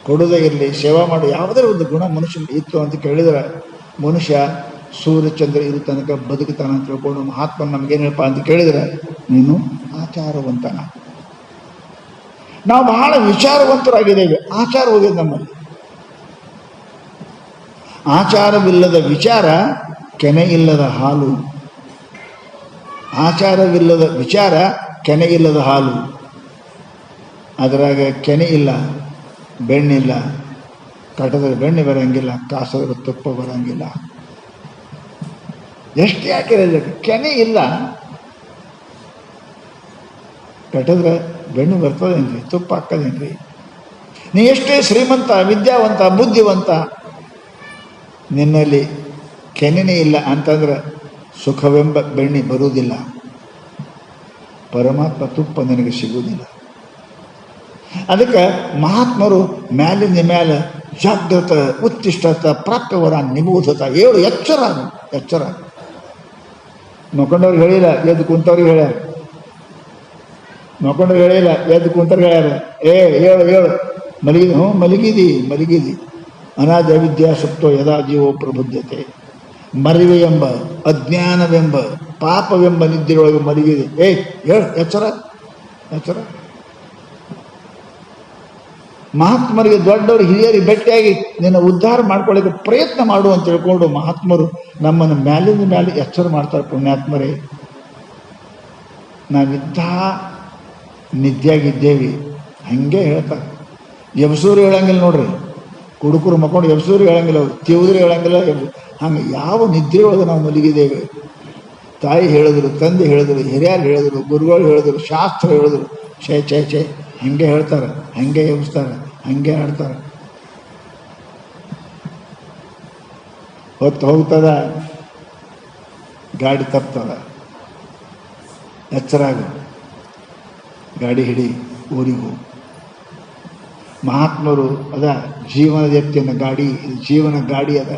ಕೊಡೋದೇ ಇರಲಿ, ಸೇವಾ ಮಾಡು, ಯಾವುದೇ ಒಂದು ಗುಣ ಮನುಷ್ಯನ ಇತ್ತು ಅಂತ ಕೇಳಿದ್ರೆ, ಮನುಷ್ಯ ಸೂರ್ಯಚಂದ್ರ ಇರೋ ತನಕ ಬದುಕುತ್ತಾನ ಅಂತ ತಿಳ್ಕೊಂಡು ಮಹಾತ್ಮ ನಮಗೇನು ಹೇಳಪ್ಪ ಅಂತ ಕೇಳಿದರೆ, ನೀನು ಆಚಾರವಂತನ. ನಾವು ಬಹಳ ವಿಚಾರವಂತರಾಗಿದ್ದೇವೆ, ಆಚಾರ ಹೋಗಿದೆ ನಮ್ಮಲ್ಲಿ. ಆಚಾರವಿಲ್ಲದ ವಿಚಾರ ಕೆನೆ ಇಲ್ಲದ ಹಾಲು. ಆಚಾರವಿಲ್ಲದ ವಿಚಾರ ಕೆನೆ ಇಲ್ಲದ ಹಾಲು. ಅದರಾಗ ಕೆನೆ ಇಲ್ಲ, ಬೆಣ್ಣಿಲ್ಲ. ಕಟ್ಟದ್ರೆ ಬೆಣ್ಣೆ ಬರೋಂಗಿಲ್ಲ, ಕಾಸಿದ್ರೆ ತುಪ್ಪ ಬರೋಂಗಿಲ್ಲ. ಎಷ್ಟು ಯಾಕಿರೋದು? ಕೆನೆ ಇಲ್ಲ. ಕಟ್ಟಿದ್ರೆ ಬೆಣ್ಣೆ ಬರ್ತದೇನ್ರಿ? ತುಪ್ಪ ಹಾಕೋದೇನ್ರಿ? ನೀ ಎಷ್ಟೇ ಶ್ರೀಮಂತ, ವಿದ್ಯಾವಂತ, ಬುದ್ಧಿವಂತ, ನಿನ್ನಲ್ಲಿ ಕೆನೆನೇ ಇಲ್ಲ ಅಂತಂದ್ರೆ ಸುಖವೆಂಬ ಬೆಣ್ಣೆ ಬರುವುದಿಲ್ಲ. ಪರಮಾತ್ಮ ತುಪ್ಪ ನಿನಗೆ ಸಿಗುವುದಿಲ್ಲ. ಅದಕ್ಕೆ ಮಹಾತ್ಮರು ಮ್ಯಾಲಿಂದ ಮೇಲೆ ಜಾಗ್ರತ ಉತ್ತಿಷ್ಠತ ಪ್ರಾಪ್ಯವರ ನಿಬೋಧತ. ಏಳು ಎಚ್ಚರ, ಎಚ್ಚರ. ಮಕ್ಕೊಂಡವ್ರಿಗೆ ಹೇಳಿಲ್ಲ, ಎದ್ದು ಕುಂತವ್ರಿಗೆ ಹೇಳ್ಯಾರ. ಮಕ್ಕೊಂಡವ್ರಿಗೆ ಹೇಳಿಲ್ಲ, ಎದ್ದು ಕುಂತವ್ರಿಗೆ ಹೇಳ್ಯಾರ. ಹೇಳು ಹೇಳು, ಮಲಗಿದ. ಮಲಗಿದಿ. ಅನಾದ ವಿದ್ಯಾ ಸುಪ್ತೋ ಯದಾ ಜೀವೋ ಪ್ರಬುದ್ಧತೆ. ಮರಿವೆಯೆಂಬ, ಅಜ್ಞಾನವೆಂಬ, ಪಾಪವೆಂಬ ನಿದ್ರೆಯೊಳಗೆ ಮಲಗಿದೆ. ಹೇಳು, ಎಚ್ಚರ, ಎಚ್ಚರ. ಮಹಾತ್ಮರಿಗೆ, ದೊಡ್ಡವರು, ಹಿರಿಯರಿಗೆ ಭೇಟಿಯಾಗಿ ನಿನ್ನ ಉದ್ಧಾರ ಮಾಡ್ಕೊಳ್ಳಿಕ್ಕೆ ಪ್ರಯತ್ನ ಮಾಡು ಅಂತ ತಿಳ್ಕೊಂಡು ಮಹಾತ್ಮರು ನಮ್ಮನ್ನು ಮ್ಯಾಲಿಂದ ಮ್ಯಾಲೆ ಎಚ್ಚರ ಮಾಡ್ತಾರೆ. ಪುಣ್ಯಾತ್ಮರೇ, ನಾವಿದ್ದ ನಿದ್ಯಾಗಿದ್ದೇವೆ ಹಂಗೆ ಹೇಳ್ತಾರೆ. ಎಬ್ಸೂರು ಹೇಳಂಗಿಲ್ಲ ನೋಡ್ರಿ. ಕುಡುಕರು ಮಕ್ಕೊಂಡು ಎಬ್ಸೂರು ಹೇಳಂಗಿಲ್ಲ, ತಿವುದ್ರು ಹೇಳಂಗಿಲ್ಲ. ಹಂಗೆ ಯಾವ ನಿದ್ರೆ ಒಳಗೆ ನಾವು ಮಲಗಿದ್ದೇವೆ. ತಾಯಿ ಹೇಳಿದ್ರು, ತಂದೆ ಹೇಳಿದ್ರು, ಹಿರಿಯರು ಹೇಳಿದ್ರು, ಗುರುಗಳು ಹೇಳಿದ್ರು, ಶಾಸ್ತ್ರ ಹೇಳಿದ್ರು. ಛೇ ಹಂಗೆ ಹೇಳ್ತಾರೆ, ಹಂಗೆ ಎಬ್ಸ್ತಾರೆ, ಹಂಗೆ ಆಡ್ತಾರೆ. ಹೊತ್ತು ಹೋಗ್ತದ, ಗಾಡಿ ತಪ್ತದ. ಎಚ್ಚರಾಗು, ಗಾಡಿ ಹಿಡಿ, ಊರಿಗೆ ಹೋಗು. ಮಹಾತ್ಮರು ಅದ ಜೀವನದ ಎತ್ತಿನ ಗಾಡಿ, ಜೀವನ ಗಾಡಿ ಅದ.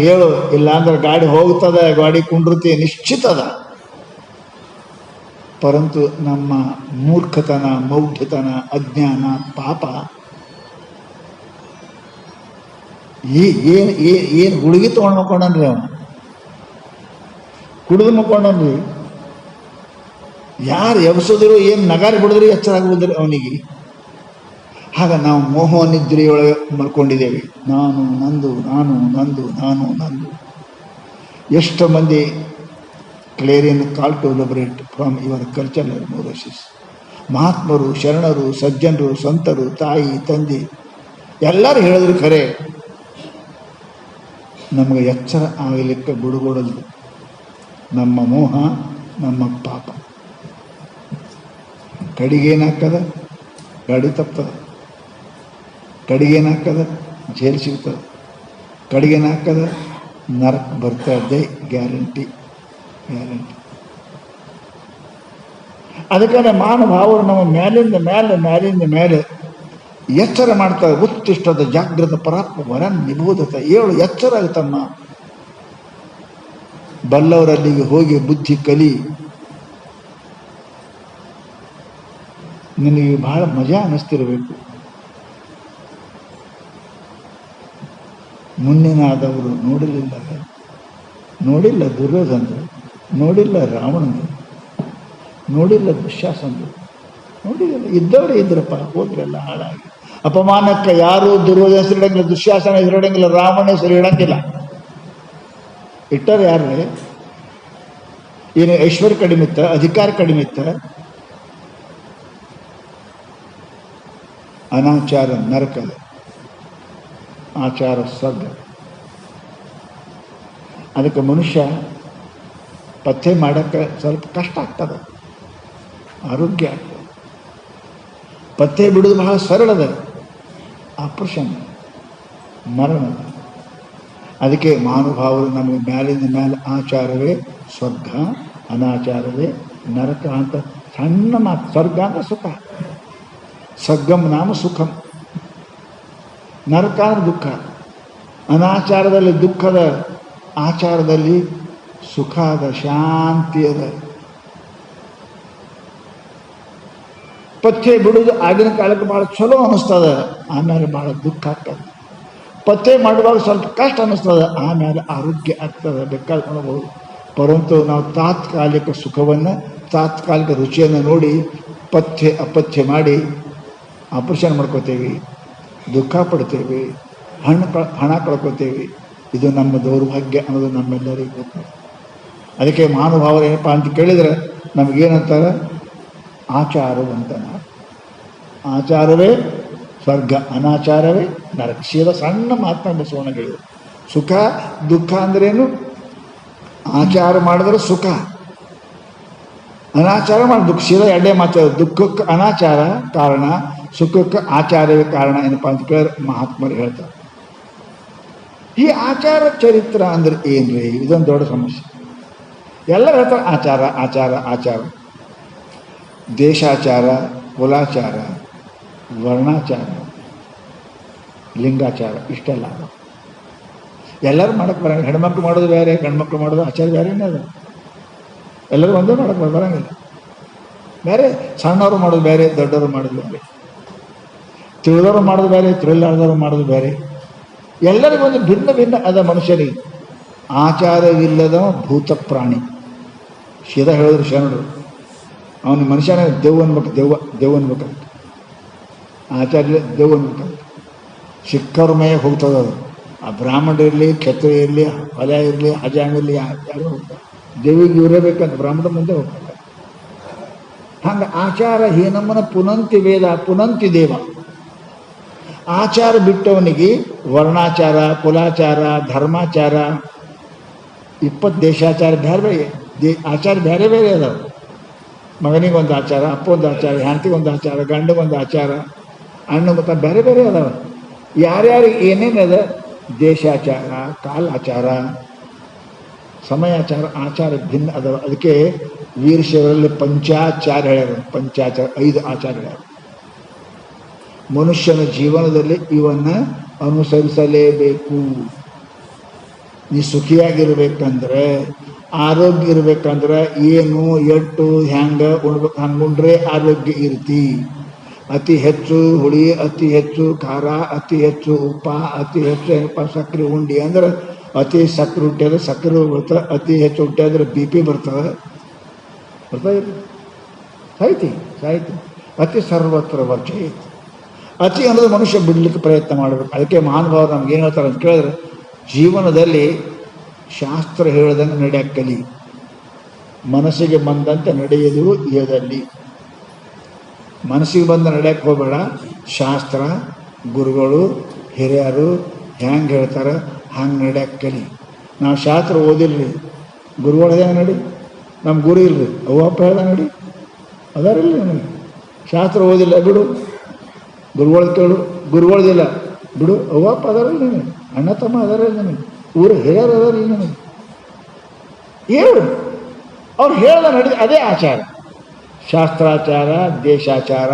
ಹೇಳು, ಇಲ್ಲ ಅಂದ್ರೆ ಗಾಡಿ ಹೋಗ್ತದ, ಗಾಡಿ ಕುಂಡ್ರತಿ ನಿಶ್ಚಿತ ಅದ. ಪರಂತು ನಮ್ಮ ಮೂರ್ಖತನ, ಮೌಢ್ಯತನ, ಅಜ್ಞಾನ, ಪಾಪ ಏನು ಗುಳಿಗೆ ತೊಗೊಂಡು ಮಕ್ಕೊಂಡನ್ರಿ. ಅವನು ಕುಡಿದು ಮಕ್ಕೊಂಡನ್ರಿ. ಯಾರು ಎಬ್ಸಿದ್ರು, ಏನು ನಗಾರಿ ಬಿಡಿದ್ರು ಎಚ್ಚರ ಆಗುವುದಿಲ್ಲ ಅವನಿಗೆ. ಆಗ ನಾವು ಮೋಹ ನಿದ್ರೆಯೊಳಗೆ ಮಲ್ಕೊಂಡಿದ್ದೇವೆ. ನಾನು ನಂದು. ಎಷ್ಟು ಮಂದಿ clarion call to liberate from your cultural neurosis. ಮಹಾತ್ಮರು, ಶರಣರು, ಸಜ್ಜನರು, ಸಂತರು, ತಾಯಿ, ತಂದೆ ಎಲ್ಲರೂ ಹೇಳಿದ್ರು ಖರೆ. ನಮಗೆ ಎಚ್ಚರ ಆಗಲಿಕ್ಕೆ ಬಿಡುಗೊಡಲು ನಮ್ಮ ಮೋಹ, ನಮ್ಮ ಪಾಪ. ಕಡಿಗೇನಾಗ್ತದ? ಗಾಡಿ ತಪ್ತದ. ಕಡಿಗೇನಾಗ್ತದ? ಜೈಲು ಸಿಗ್ತದೆ. ಕಡಿಗೇನಾಗ್ತದ? ನರಕ ಬರ್ತದೆ, ಗ್ಯಾರಂಟಿ. ಅದಕ್ಕೆ ಮಾನಭಾವರು ನಮ್ಮ ಮ್ಯಾಲಿಂದ ಮೇಲೆ ಎಚ್ಚರ ಮಾಡ್ತಾರೆ. ಉತ್ತಿಷ್ಠದ ಜಾಗೃತ ಪರಾತ್ಮ ವರ ನಿಬೋಧತ. ಏಳು ಎಚ್ಚರ ಆಗುತ್ತಮ್ಮ. ಬಲ್ಲವರಲ್ಲಿಗೆ ಹೋಗಿ ಬುದ್ಧಿ ಕಲಿ. ನಿನಗೆ ಬಹಳ ಮಜಾ ಅನ್ನಿಸ್ತಿರಬೇಕು. ಮುನ್ನಿನಾದವರು ನೋಡಲಿಲ್ಲ. ನೋಡಿಲ್ಲ ದುರ್ಯೋಧನರು, ನೋಡಿಲ್ಲ ರಾವಣಂದು, ನೋಡಿಲ್ಲ ದುಶ್ಯಾಸನರು, ನೋಡಿಲ್ಲ. ಇದ್ದವರೇ ಇದ್ರಪ್ಪ, ಹೋದ್ರೆಲ್ಲ ಹಾಳಾಗಿ. ಅಪಮಾನಕ್ಕೆ ಯಾರು ದುರ್ಯೋಧನ ಹೆಸರು ಇಡಂಗಿಲ್ಲ, ದುಶ್ಯಾಸನ ಹೆಸರು ಇಡಂಗಿಲ್ಲ, ರಾವಣ ಹೆಸರು ಇಡಂಗಿಲ್ಲ. ಇಟ್ಟರೆ ಯಾರೇ? ಏನು ಐಶ್ವರ್ಯ ಕಡಿಮೆ ಇತ್ತ, ಅಧಿಕಾರ ಕಡಿಮೆ ಇತ್ತ? ಅನಾಚಾರ ನರಕದ, ಆಚಾರ ಸ್ವರ್ಗ. ಅದಕ್ಕೆ ಮನುಷ್ಯ ಪಥ್ಯ ಮಾಡೋಕ್ಕೆ ಸ್ವಲ್ಪ ಕಷ್ಟ ಆಗ್ತದೆ, ಆರೋಗ್ಯ ಆಗ್ತದೆ. ಪಥ್ಯ ಬಿಡೋದು ಬಹಳ ಸರಳದ, ಆಪರೇಷನ್, ಮರಣ. ಅದಕ್ಕೆ ಮಹಾನುಭಾವರು ನಮಗೆ ಮ್ಯಾಲಿಂದ ಮೇಲೆ ಆಚಾರವೇ ಸ್ವರ್ಗ, ಅನಾಚಾರವೇ ನರಕ ಅಂತ ಸಣ್ಣ ಮಾತು. ಸ್ವರ್ಗ ಅಂದ್ರೆ ಸುಖ, ಸ್ವರ್ಗಂ ನಾಮ ಸುಖಂ. ನರಕ ಅಂದ್ರೆ ದುಃಖ. ಅನಾಚಾರದಲ್ಲಿ ದುಃಖದ, ಆಚಾರದಲ್ಲಿ ಸುಖ ಅದ, ಶಾಂತಿ ಅದ. ಪಥ್ಯ ಬಿಡುವುದು ಆಗಿನ ಕಾಲಕ್ಕೆ ಭಾಳ ಚಲೋ ಅನ್ನಿಸ್ತದ, ಆಮೇಲೆ ಭಾಳ ದುಃಖ ಆಗ್ತದೆ. ಪಥ್ಯ ಮಾಡುವಾಗ ಸ್ವಲ್ಪ ಕಷ್ಟ ಅನ್ನಿಸ್ತದೆ, ಆಮೇಲೆ ಆರೋಗ್ಯ ಆಗ್ತದೆ, ಬೇಕಾದ್ಕೊಳ್ಬಹುದು. ಪರಂತು ನಾವು ತಾತ್ಕಾಲಿಕ ಸುಖವನ್ನು, ತಾತ್ಕಾಲಿಕ ರುಚಿಯನ್ನು ನೋಡಿ ಪಥ್ಯ ಅಪಥ್ಯ ಮಾಡಿ ಆಪರೇಷನ್ ಮಾಡ್ಕೋತೇವೆ, ದುಃಖ ಪಡ್ತೇವೆ, ಹಣ ಕಳ್ಕೊತೇವೆ. ಇದು ನಮ್ಮ ದೌರ್ಭಾಗ್ಯ ಅನ್ನೋದು ನಮ್ಮೆಲ್ಲರಿಗೂ ಗೊತ್ತು. ಅದಕ್ಕೆ ಮಹಾನುಭಾವರು ಏನಪ್ಪ ಅಂತ ಕೇಳಿದರೆ ನಮಗೇನಂತಾರೆ? ಆಚಾರವಂತನ. ಆಚಾರವೇ ಸ್ವರ್ಗ, ಅನಾಚಾರವೇ ನರಕ. ಸೀದಾ ಸಣ್ಣ ಮಾತನ್ನ ಬಸವಣ್ಣ ಹೇಳಿದರು. ಸುಖ ದುಃಖ ಅಂದ್ರೇನು? ಆಚಾರ ಮಾಡಿದ್ರೆ ಸುಖ, ಅನಾಚಾರ ಮಾಡಿ ದುಃಖ. ಸೀದಾ ಎರಡೇ ಮಾತು. ದುಃಖಕ್ಕೆ ಅನಾಚಾರ ಕಾರಣ, ಸುಖಕ್ಕೆ ಆಚಾರವೇ ಕಾರಣ ಏನಪ್ಪ ಅಂತ ಕೇಳಿದ್ರೆ ಮಹಾತ್ಮರು ಹೇಳ್ತಾರೆ. ಈ ಆಚಾರ ಚರಿತ್ರ ಅಂದ್ರೆ ಏನ್ರಿ? ಇದೊಂದು ದೊಡ್ಡ ಸಮಸ್ಯೆ. ಎಲ್ಲರೂ ಹೇಳ್ತಾರೆ ಆಚಾರ ಆಚಾರ ಆಚಾರ. ದೇಶಾಚಾರ, ಕುಲಾಚಾರ, ವರ್ಣಾಚಾರ, ಲಿಂಗಾಚಾರ, ಇಷ್ಟೆಲ್ಲ ಎಲ್ಲರೂ ಮಾಡಕ್ಕೆ ಬರಂಗಿಲ್ಲ. ಹೆಣ್ಮಕ್ಳು ಮಾಡೋದು ಬೇರೆ, ಗಂಡ್ಮಕ್ಳು ಮಾಡೋದು ಆಚಾರ ಬೇರೆನೇ ಅದು. ಎಲ್ಲರೂ ಒಂದೇ ಮಾಡಕ್ಕೆ ಬರಂಗಿಲ್ಲ. ಬೇರೆ ಸಣ್ಣವರು ಮಾಡೋದು ಬೇರೆ, ದೊಡ್ಡವರು ಮಾಡೋದು ಬೇರೆ, ತಿಳಿದವರು ಮಾಡೋದು ಬೇರೆ, ತಿಳಿಲಾರ್ದವರು ಮಾಡೋದು ಬೇರೆ. ಎಲ್ಲರಿಗೂ ಒಂದು ಭಿನ್ನ ಭಿನ್ನ ಅದ ಮನುಷ್ಯನಿಗೆ. ಆಚಾರವಿಲ್ಲದ ಭೂತ ಪ್ರಾಣಿ. ಸೀದಾ ಹೇಳಿದ್ರು ಶರಣರು, ಅವನ ಮನುಷ್ಯನ ದೆವ್ವ ಅನ್ಬೇಕು, ದೆವ್ವ ಅನ್ಬೇಕಂತ. ಆಚಾರ್ಯ ದೆವ್ವ ಅನ್ಬೇಕಂತ. ಸಿಕ್ಕವ್ರ ಮೇ ಹೋಗ್ತದೆ ಅದು. ಆ ಬ್ರಾಹ್ಮಣ ಇರಲಿ, ಕ್ಷತ್ರಿಯ ಇರಲಿ, ಹೊಲ ಇರಲಿ, ಹಜಾಮ್ ಇರಲಿ, ಯಾರು ಹೋಗ್ತಾರೆ. ದೇವಿಗೆ ಇವರೇ ಬೇಕಂತ ಬ್ರಾಹ್ಮಣ ಮುಂದೆ ಹೋಗ್ತಾರೆ. ಹಂಗೆ ಆಚಾರ ಹೀನಮ್ಮನ ಪುನಂತಿ ವೇದ ಪುನಂತಿ ದೇವ. ಆಚಾರ ಬಿಟ್ಟವನಿಗೆ ವರ್ಣಾಚಾರ, ಕುಲಾಚಾರ, ಧರ್ಮಾಚಾರ, 20 ದೇಶಾಚಾರ ಬೇರೆ ಬೇರೆ, ಆಚಾರ ಬೇರೆ ಬೇರೆ ಅದಾವ. ಮಗನಿಗೊಂದು ಆಚಾರ, ಅಪ್ಪೊಂದು ಆಚಾರ, ಹೆಂಡತಿಗೊಂದು ಆಚಾರ, ಗಂಡಗೊಂದು ಆಚಾರ, ಅಣ್ಣ ಮತ್ತು ಬೇರೆ ಬೇರೆ ಅದಾವ. ಯಾರ್ಯಾರಿಗೆ ಏನೇನದ ದೇಶಾಚಾರ, ಕಾಲಾಚಾರ, ಸಮಯಾಚಾರ, ಆಚಾರ ಭಿನ್ನ ಅದಾವ. ಅದಕ್ಕೆ ವೀರಶೈವರಲ್ಲಿ ಪಂಚಾಚಾರ ಹೇಳ್ಯಾರ. ಪಂಚಾಚಾರ 5 ಆಚಾರ ಹೇಳ್ಯಾರ. ಮನುಷ್ಯನ ಜೀವನದಲ್ಲಿ ಇವನ್ನು ಅನುಸರಿಸಲೇಬೇಕು. ನೀ ಸುಖಿಯಾಗಿರ್ಬೇಕಂದ್ರೆ, ಆರೋಗ್ಯ ಇರ್ಬೇಕಂದ್ರೆ ಏನು ಎಟ್ಟು ಹೆಂಗೆ ಉಣ್ಬೇಕು, ಹಂಗೆ ಉಂಡ್ರೆ ಆರೋಗ್ಯ ಇರ್ತಿ. ಅತಿ ಹೆಚ್ಚು ಹುಳಿ, ಅತಿ ಹೆಚ್ಚು ಖಾರ, ಅತಿ ಹೆಚ್ಚು ಉಪ್ಪ, ಅತಿ ಹೆಚ್ಚು ಏನಪ್ಪ ಸಕ್ಕರೆ ಉಂಡಿ ಅಂದ್ರೆ ಅತಿ ಸಕ್ಕರೆ ಹುಟ್ಟಿದ್ರೆ ಸಕ್ಕರೆ ಬರ್ತದೆ, ಅತಿ ಹೆಚ್ಚು ಹುಟ್ಟಿದ್ರೆ BP ಬರ್ತದೆ. ಸಾಯ್ತಿ ಸಾಯ್ತಿ. ಅತಿ ಸರ್ವತ್ರ ವರ್ಜಯೇತ್. ಅತಿ ಅನ್ನೋದು ಮನುಷ್ಯ ಬಿಡಲಿಕ್ಕೆ ಪ್ರಯತ್ನ ಮಾಡಬೇಕು. ಅದಕ್ಕೆ ಮಹಾನುಭಾವರು ನಮ್ಗೆ ಏನು ಹೇಳ್ತಾರೆ ಅಂತ ಕೇಳಿದ್ರೆ, ಜೀವನದಲ್ಲಿ ಶಾಸ್ತ್ರ ಹೇಳ್ದಂಗೆ ನಡೆಯಕ್ಕೆ ಕಲಿ. ಮನಸ್ಸಿಗೆ ಬಂದಂತೆ ನಡೆಯೋದು ಇಹದಲ್ಲಿ. ಮನಸ್ಸಿಗೆ ಬಂದ ನಡೆಯಕ್ಕೆ ಹೋಗಬೇಡ. ಶಾಸ್ತ್ರ, ಗುರುಗಳು, ಹಿರಿಯರು ಹೆಂಗೆ ಹೇಳ್ತಾರೆ ಹಂಗೆ ನಡೆಯಕ್ಕೆ ಕಲಿ. ನಾವು ಶಾಸ್ತ್ರ ಓದಿಲ್ರಿ, ಗುರುಗಳು ಹೆಂಗೆ ನಡಿ, ನಮ್ಮ ಗುರು ಇಲ್ರಿ, ಅವ್ವಪ್ಪ ಹೇಳ್ದ ನಡಿ, ಅದಾರಿಲ್ಲ ನನಗೆ. ಶಾಸ್ತ್ರ ಓದಿಲ್ಲ ಬಿಡು, ಗುರುಗಳು ಕೇಳು, ಗುರುಗಳದಿಲ್ಲ ಬಿಡು, ಅವ್ವಪ್ಪ ಅದಾರಿಲ್ಲ ನನಗೆ, ಅಣ್ಣ ತಮ್ಮ ಅದಾರಿಲ್ಲ ನನಗೆ, ಊರು ಹಿರಿಯರು ಅದಾರಿಲ್ಲ ನನಗೆ. ಹೇಳು, ಅವ್ರು ಹೇಳ್ದ ನಡಿ, ಅದೇ ಆಚಾರ. ಶಾಸ್ತ್ರಾಚಾರ, ದೇಶಾಚಾರ,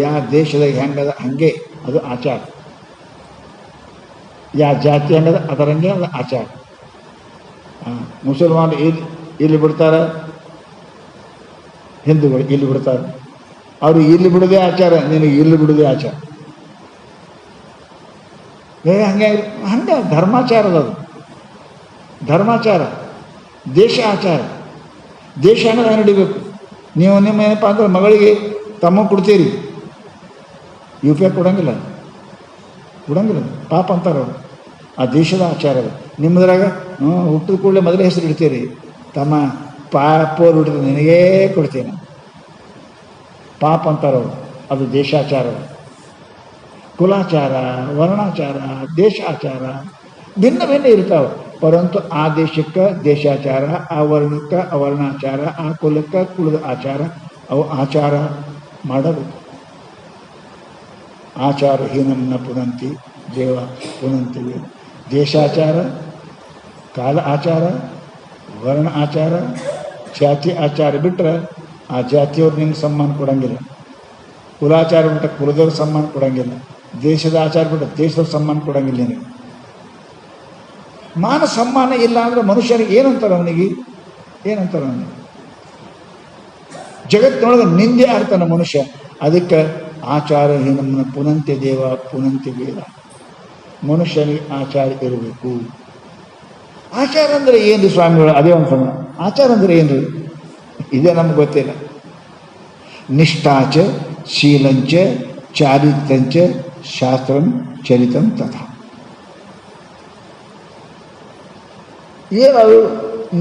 ಯಾವ ದೇಶದಾಗ ಹೆಂಗದ ಹಂಗೆ ಅದು ಆಚಾರ. ಯಾವ ಜಾತಿ ಹೆಂಗದ ಅದರಂಗೆ ಅದು ಆಚಾರ. ಮುಸಲ್ಮಾನರು ಇಲ್ಲಿ ಬಿಡ್ತಾರೆ, ಹಿಂದೂಗಳು ಇಲ್ಲಿ ಬಿಡ್ತಾರೆ. ಅವರು ಇಲ್ಲಿ ಬಿಡೋದೇ ಆಚಾರ, ನಿನಗೆ ಇಲ್ಲಿ ಬಿಡೋದೇ ಆಚಾರ. ಹಂಗೆ ಹಂಗೆ ಧರ್ಮಾಚಾರದ ಅದು ಧರ್ಮಾಚಾರ. ದೇಶ ಆಚಾರ. ದೇಶ ಅನ್ನೋದು ನಡಿಬೇಕು. ನೀವು ನಿಮ್ಮ ಏನಪ್ಪ ಅಂದ್ರೆ ಮಗಳಿಗೆ ತಮ್ಮ ಕೊಡ್ತೀರಿ, UP ಕೊಡಂಗಿಲ್ಲ, ಪಾಪ ಅಂತಾರೆ ಅವರು. ಆ ದೇಶದ ಆಚಾರ ಅದು. ನಿಮ್ಮದ್ರಾಗ ಹುಟ್ಟಿದ ಕೂಡಲೇ ಮೊದಲೇ ಹೆಸರು ಇಡ್ತೀರಿ, ತಮ್ಮ ಪಾಪೋರು ಹುಟ್ಟಿದ ನಿನಗೇ ಕೊಡ್ತೀನಿ, ಪಾಪ ಅಂತಾರವರು. ಅದು ದೇಶಾಚಾರ. ಕುಲಾಚಾರ, ವರ್ಣಾಚಾರ, ದೇಶಾಚಾರ ಭಿನ್ನ ಭಿನ್ನ ಇರ್ತಾವೆ. ಪರಂತು ಆ ದೇಶಕ್ಕೆ ದೇಶಾಚಾರ, ಆ ವರ್ಣಕ್ಕೆ ಅವರ್ಣಾಚಾರ, ಆ ಕುಲಕ್ಕೆ ಕುಲದ ಆಚಾರ, ಅವು ಆಚಾರ ಮಾಡಬೇಕು. ಆಚಾರ ಹೀನನ್ನ ಪುನಂತಿ ದೇವ ಪುನಂತಿ. ದೇಶಾಚಾರ, ಕಾಲ ಆಚಾರ, ವರ್ಣ ಆಚಾರ, ಜಾತಿ ಆಚಾರ ಬಿಟ್ಟರೆ ಆ ಜಾತಿಯವ್ರು ನಿಮ್ಗೆ ಸನ್ಮಾನ ಕೊಡಂಗಿಲ್ಲ. ಕುಲಾಚಾರ ಬಿಟ್ಟ ಕುಲದವ್ರ ಸನ್ಮಾನ ಕೊಡಂಗಿಲ್ಲ. ದೇಶದ ಆಚಾರ ಬಿಟ್ಟ ದೇಶದ ಸನ್ಮಾನ ಕೊಡಂಗಿಲ್ಲ. ನಿನಗೆ ಮಾನ ಸನ್ಮಾನ ಇಲ್ಲ ಅಂದ್ರೆ ಮನುಷ್ಯನಿಗೆ ಏನಂತಾರೆ? ಅವನಿಗೆ ಏನಂತಾರೆ? ಅವನಿಗೆ ಜಗತ್ತಿನೊಳಗೆ ನಿಂದೆ ಆಗ್ತಾನೆ ಮನುಷ್ಯ. ಅದಕ್ಕೆ ಆಚಾರ ಹೀನಮ್ಮನ ಪುನಂತೆ ದೇವ ಪುನಂತೆ ವೇದ. ಮನುಷ್ಯನಿಗೆ ಆಚಾರ ಇರಬೇಕು. ಆಚಾರ ಅಂದರೆ ಏನು ಸ್ವಾಮಿಗಳು? ಅದೇ ಒಂದು ಸಮ ಆಚಾರ ಅಂದರೆ ಏನು? ಇದೇ ನಮ್ಗೆ ಗೊತ್ತಿಲ್ಲ. ನಿಷ್ಠಾಚ ಶೀಲಂಚ ಚಾರಿತ್ರಂಚ ಶಾಸ್ತ್ರಂ ಚರಿತಂ ತಥಾ. ಏನದು?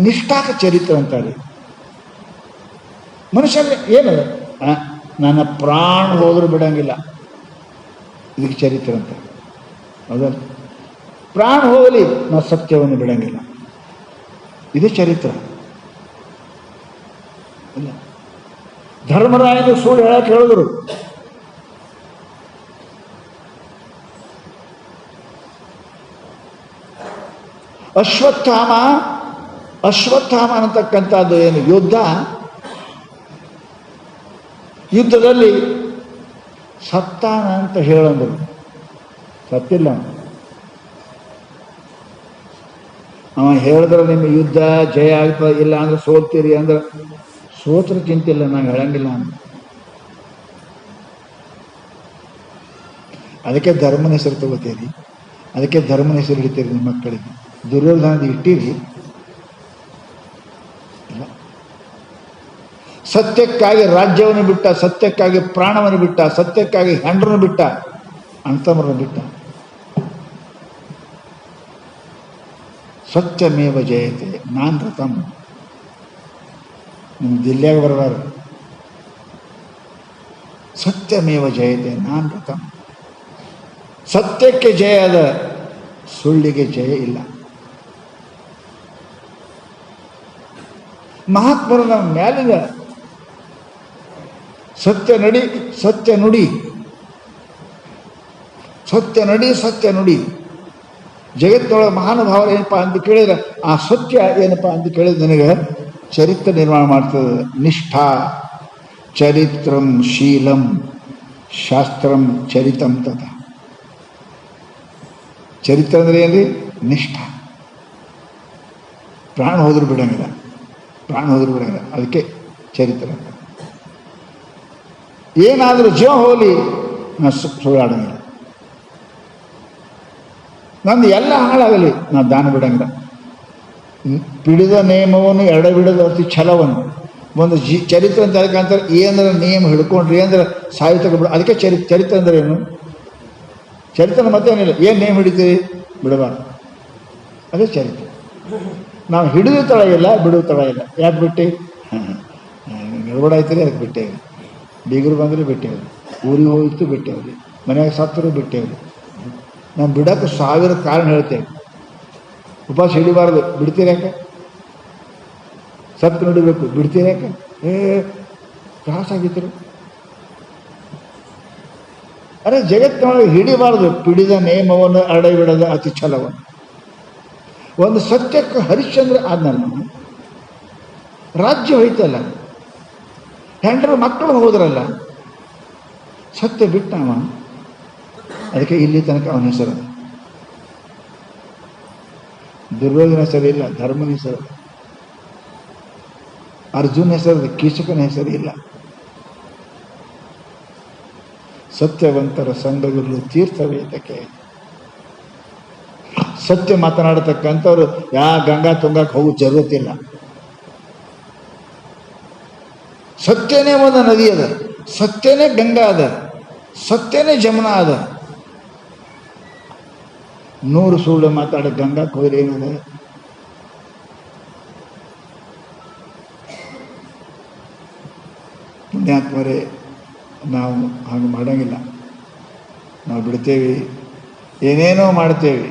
ನಿಷ್ಠಾಕ ಚರಿತ್ರ ಅಂತಾರೆ. ಮನುಷ್ಯನಿಗೆ ಏನದ? ನನ್ನ ಪ್ರಾಣ ಹೋದರೂ ಬಿಡಂಗಿಲ್ಲ, ಇದಕ್ಕೆ ಚರಿತ್ರ ಅಂತ. ಹೌದಲ್ಲ? ಪ್ರಾಣ ಹೋಗಲಿ, ನಾವು ಸತ್ಯವನ್ನು ಬಿಡಂಗಿಲ್ಲ, ಇದು ಚರಿತ್ರ. ಇಲ್ಲ, ಧರ್ಮರಾಯನು ಸುಳ್ಳು ಹೇಳಕ್ಕೆ ಹೇಳಿದ್ರು. ಅಶ್ವತ್ಥಾಮ ಅನ್ನತಕ್ಕಂಥದ್ದು ಏನು ಯುದ್ಧದಲ್ಲಿ ಸತ್ತಾನ ಅಂತ ಹೇಳಂದ್ರು. ಸತ್ತಿಲ್ಲ. ಅವ ಹೇಳಿದ್ರೆ ನಿಮ್ಮ ಯುದ್ಧ ಜಯ ಆಗ್ತದೆ, ಇಲ್ಲ ಅಂದ್ರೆ ಸೋಲ್ತೀರಿ ಅಂದ್ರೆ ಸೋತ್ರ ಚಿಂತಿಲ್ಲ, ನಾನು ಹೇಳಂಗಿಲ್ಲ ಅಂದ್ರೆ. ಅದಕ್ಕೆ ಧರ್ಮನ ಹೆಸರು ತಗೋತೀರಿ, ಅದಕ್ಕೆ ಧರ್ಮನ ಹೆಸರು ಹಿಡಿತೀರಿ ನಿಮ್ಮ ಮಕ್ಕಳಿಗೆ. ದುರ್ಯೋಧನ ಇಟ್ಟಿರಿ ಇಲ್ಲ. ಸತ್ಯಕ್ಕಾಗಿ ರಾಜ್ಯವನ್ನು ಬಿಟ್ಟ, ಸತ್ಯಕ್ಕಾಗಿ ಪ್ರಾಣವನ್ನು ಬಿಟ್ಟ, ಸತ್ಯಕ್ಕಾಗಿ ಹೆಂಡ್ರನ್ನು ಬಿಟ್ಟ, ಅಂತಮರನ್ನು ಬಿಟ್ಟ. ಸತ್ಯಮೇವ ಜಯತೆ ನಾನ್ ರಥಂ. ನಿಮ್ಮ ದಿಲ್ಯಾಗ ಬರಬಾರ. ಸತ್ಯಮೇವ ಜಯತೆ ನಾನ್ ರಥಂ. ಸತ್ಯಕ್ಕೆ ಜಯ ಅದ, ಸುಳ್ಳಿಗೆ ಜಯ ಇಲ್ಲ. ಮಹಾತ್ಮರು ನಮ್ಮ ಮ್ಯಾಲಿದ ಸತ್ಯ ನಡಿ, ಸತ್ಯ ನುಡಿ, ಸತ್ಯ ನಡಿ, ಸತ್ಯ ನುಡಿ. ಜಗತ್ತಿನೊಳಗೆ ಮಹಾನುಭಾವರು ಏನಪ್ಪ ಅಂತ ಕೇಳಿದ್ರೆ, ಆ ಸತ್ಯ ಏನಪ್ಪ ಅಂತ ಕೇಳಿದ್ರೆ ನನಗೆ ಚರಿತ್ರ ನಿರ್ಮಾಣ ಮಾಡ್ತದೆ. ನಿಷ್ಠಾ ಚರಿತ್ರಂ ಶೀಲಂ ಶಾಸ್ತ್ರಂ ಚರಿತಂ ತಥಾ. ಚರಿತ್ರ ಅಂದರೆ ಏನ್ರಿ? ನಿಷ್ಠ. ಪ್ರಾಣ ಹೋದರೂ ಬಿಡಂಗಿಲ್ಲ, ಪ್ರಾಣ ಹೋದರೂ ಬಿಡಂಗಿಲ್ಲ, ಅದಕ್ಕೆ ಚರಿತ್ರ. ಏನಾದರೂ ಜೀವ ಹೋಗಲಿ ನಾನು ಸುಳ್ಳಾಡಂಗಿಲ್ಲ. ನಂದು ಎಲ್ಲ ಹಾಳಾಗಲಿ ನಾನು ದಾನ ಬಿಡಂಗಿಲ್ಲ. ಪಿಡಿದ ನೇಮವನ್ನು ಎಡಬಿಡದ ಅತಿ ಛಲವನ್ನು. ಒಂದು ಚರಿತ್ರ ಅಂತ ಹೇಳ್ಕಂತಾರೆ. ಏನಂದ್ರೆ ನಿಯಮ ಹಿಡ್ಕೊಂಡ್ರಿ ಅಂದ್ರೆ ಸಾಹಿತ್ಯ ಬಿಡ. ಅದಕ್ಕೆ ಚರಿತ್ರ ಅಂದ್ರೆ ಏನು? ಚರಿತ್ರ ಮತ್ತೇನಿಲ್ಲ. ಏನು ನೇಮ್ ಹಿಡಿತೀರಿ? ಬಿಡಬಾರ್ದು, ಅದೇ ಚರಿತ್ರೆ. ನಾವು ಹಿಡಿದು ತಳ ಇಲ್ಲ, ಬಿಡುವ ತಳ ಇಲ್ಲ. ಯಾಕೆ ಬಿಟ್ಟು ಗಡ್ಬಡ ಆಯ್ತರಿ, ಅದಕ್ಕೆ ಬಿಟ್ಟೇವ್ರಿ. ಬೀಗರು ಬಂದರೆ ಬಿಟ್ಟೇವ್ರಿ, ಊರಿಗೆ ಹೋಗಿತ್ತು ಬಿಟ್ಟೇವ್ರಿ, ಮನೆಯಾಗ ಸತ್ತರು ಬಿಟ್ಟೇವ್ರಿ. ನಾವು ಬಿಡೋಕ್ಕೆ 1000 ಕಾರಣ ಹೇಳ್ತೇವೆ. ಉಪವಾಸ ಹಿಡಿಬಾರ್ದು, ಬಿಡ್ತೀರ್ಯಾಕೆ? ಸತ್ತು ನಡಿಬೇಕು, ಬಿಡ್ತೀರ್ಯಾಕೆ? ತ್ರಾಸಾಗಿತ್ತು. ಅರೆ ಜಗತ್ತಿನೊಳಗೆ ಹಿಡಿಬಾರ್ದು. ಪಿಡಿದ ನೇಮವನ್ನು ಅಡಬಿಡದ ಅತಿ ಛಲವನ್ನು. ಒಂದು ಸತ್ಯಕ್ಕೆ ಹರಿಶ್ಚಂದ್ರ ಆದ್ನಲ್ಲ, ರಾಜ್ಯ ಹೋಯ್ತಲ್ಲ, ಹೆಂಡ್ರು ಮಕ್ಕಳು ಹೋದ್ರಲ್ಲ, ಸತ್ಯ ಬಿಟ್ಟವ. ಅದಕ್ಕೆ ಇಲ್ಲಿ ತನಕ ಅವನ ಹೆಸರು. ದುರ್ಯೋಧನ ಹೆಸರು ಇಲ್ಲ, ಧರ್ಮನ ಹೆಸರು. ಅರ್ಜುನ ಹೆಸರು, ಕೀಚಕನ ಹೆಸರು ಇಲ್ಲ. ಸತ್ಯವಂತರ ಸಂಘಗಳು ತೀರ್ಥವೇದಕ್ಕೆ. ಸತ್ಯ ಮಾತನಾಡತಕ್ಕಂಥವ್ರು ಗಂಗಾ ತುಂಗಕ್ಕೆ ಹೋಗೋ ಜರುರತ್ತಿಲ್ಲ. ಸತ್ಯನೇ ಒಂದು ನದಿ ಅದ, ಸತ್ಯನೇ ಗಂಗಾ ಅದ, ಸತ್ಯನೇ ಜಮುನಾ ಅದ. 100 ಸುಳ್ಳು ಮಾತಾಡ ಗಂಗಾಕ್ಕೆ ಹೋದ್ರೆ ಏನದ? ಪುಣ್ಯಾತ್ಮರೇ, ನಾವು ಹಾಗೆ ಮಾಡೋಂಗಿಲ್ಲ. ನಾವು ಬಿಡ್ತೇವೆ, ಏನೇನೋ ಮಾಡ್ತೇವೆ.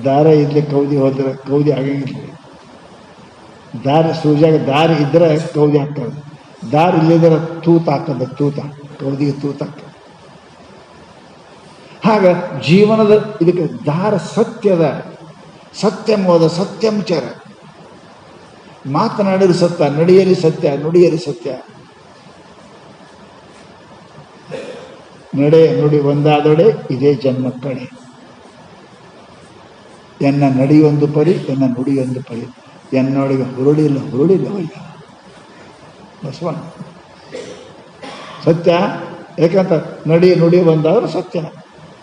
ದಾರ ಇದ್ಲಿ ಕೌದಿ ಹೋದ್ರೆ ಕೌದಿ ಆಗಂಗಿಲ್ಲ. ದಾರಿ ಸೂಜಾಗ ದಾರಿ ಇದ್ರೆ ಕೌದಿ ಹಾಕೋದು, ದಾರಿ ಇಲ್ಲಿದ್ರೆ ತೂತ ಹಾಕೋದು, ಕೌದಿಗೆ ತೂತ ಹಾಕೋದು. ಹಾಗ ಜೀವನದ ಇದಕ್ಕೆ ದಾರ ಸತ್ಯದ, ಸತ್ಯಮೋದ ಸತ್ಯಂಚರ. ಮಾತನಾಡಿದ್ರೆ ಸತ್ಯ, ನಡೆಯಲಿ ಸತ್ಯ, ನುಡಿಯಲಿ ಸತ್ಯ. ನಡೆ ನುಡಿ ಒಂದಾದೊಡೆ ಇದೇ ಜನ್ಮ ಕಡೆ. ಎನ್ನ ನಡೆಯೊಂದು ಪರಿ, ಎನ್ನ ನುಡಿಯೊಂದು ಪರಿ. ಎನ್ನೊಳಗೆ ಹುರುಳಿಲ್ಲ ಹೊಯ್ಯ ಬಸವಣ್ಣ. ಸತ್ಯ ಯಾಕಂತ ನುಡಿ ಒಂದಾದ್ರೆ ಸತ್ಯ,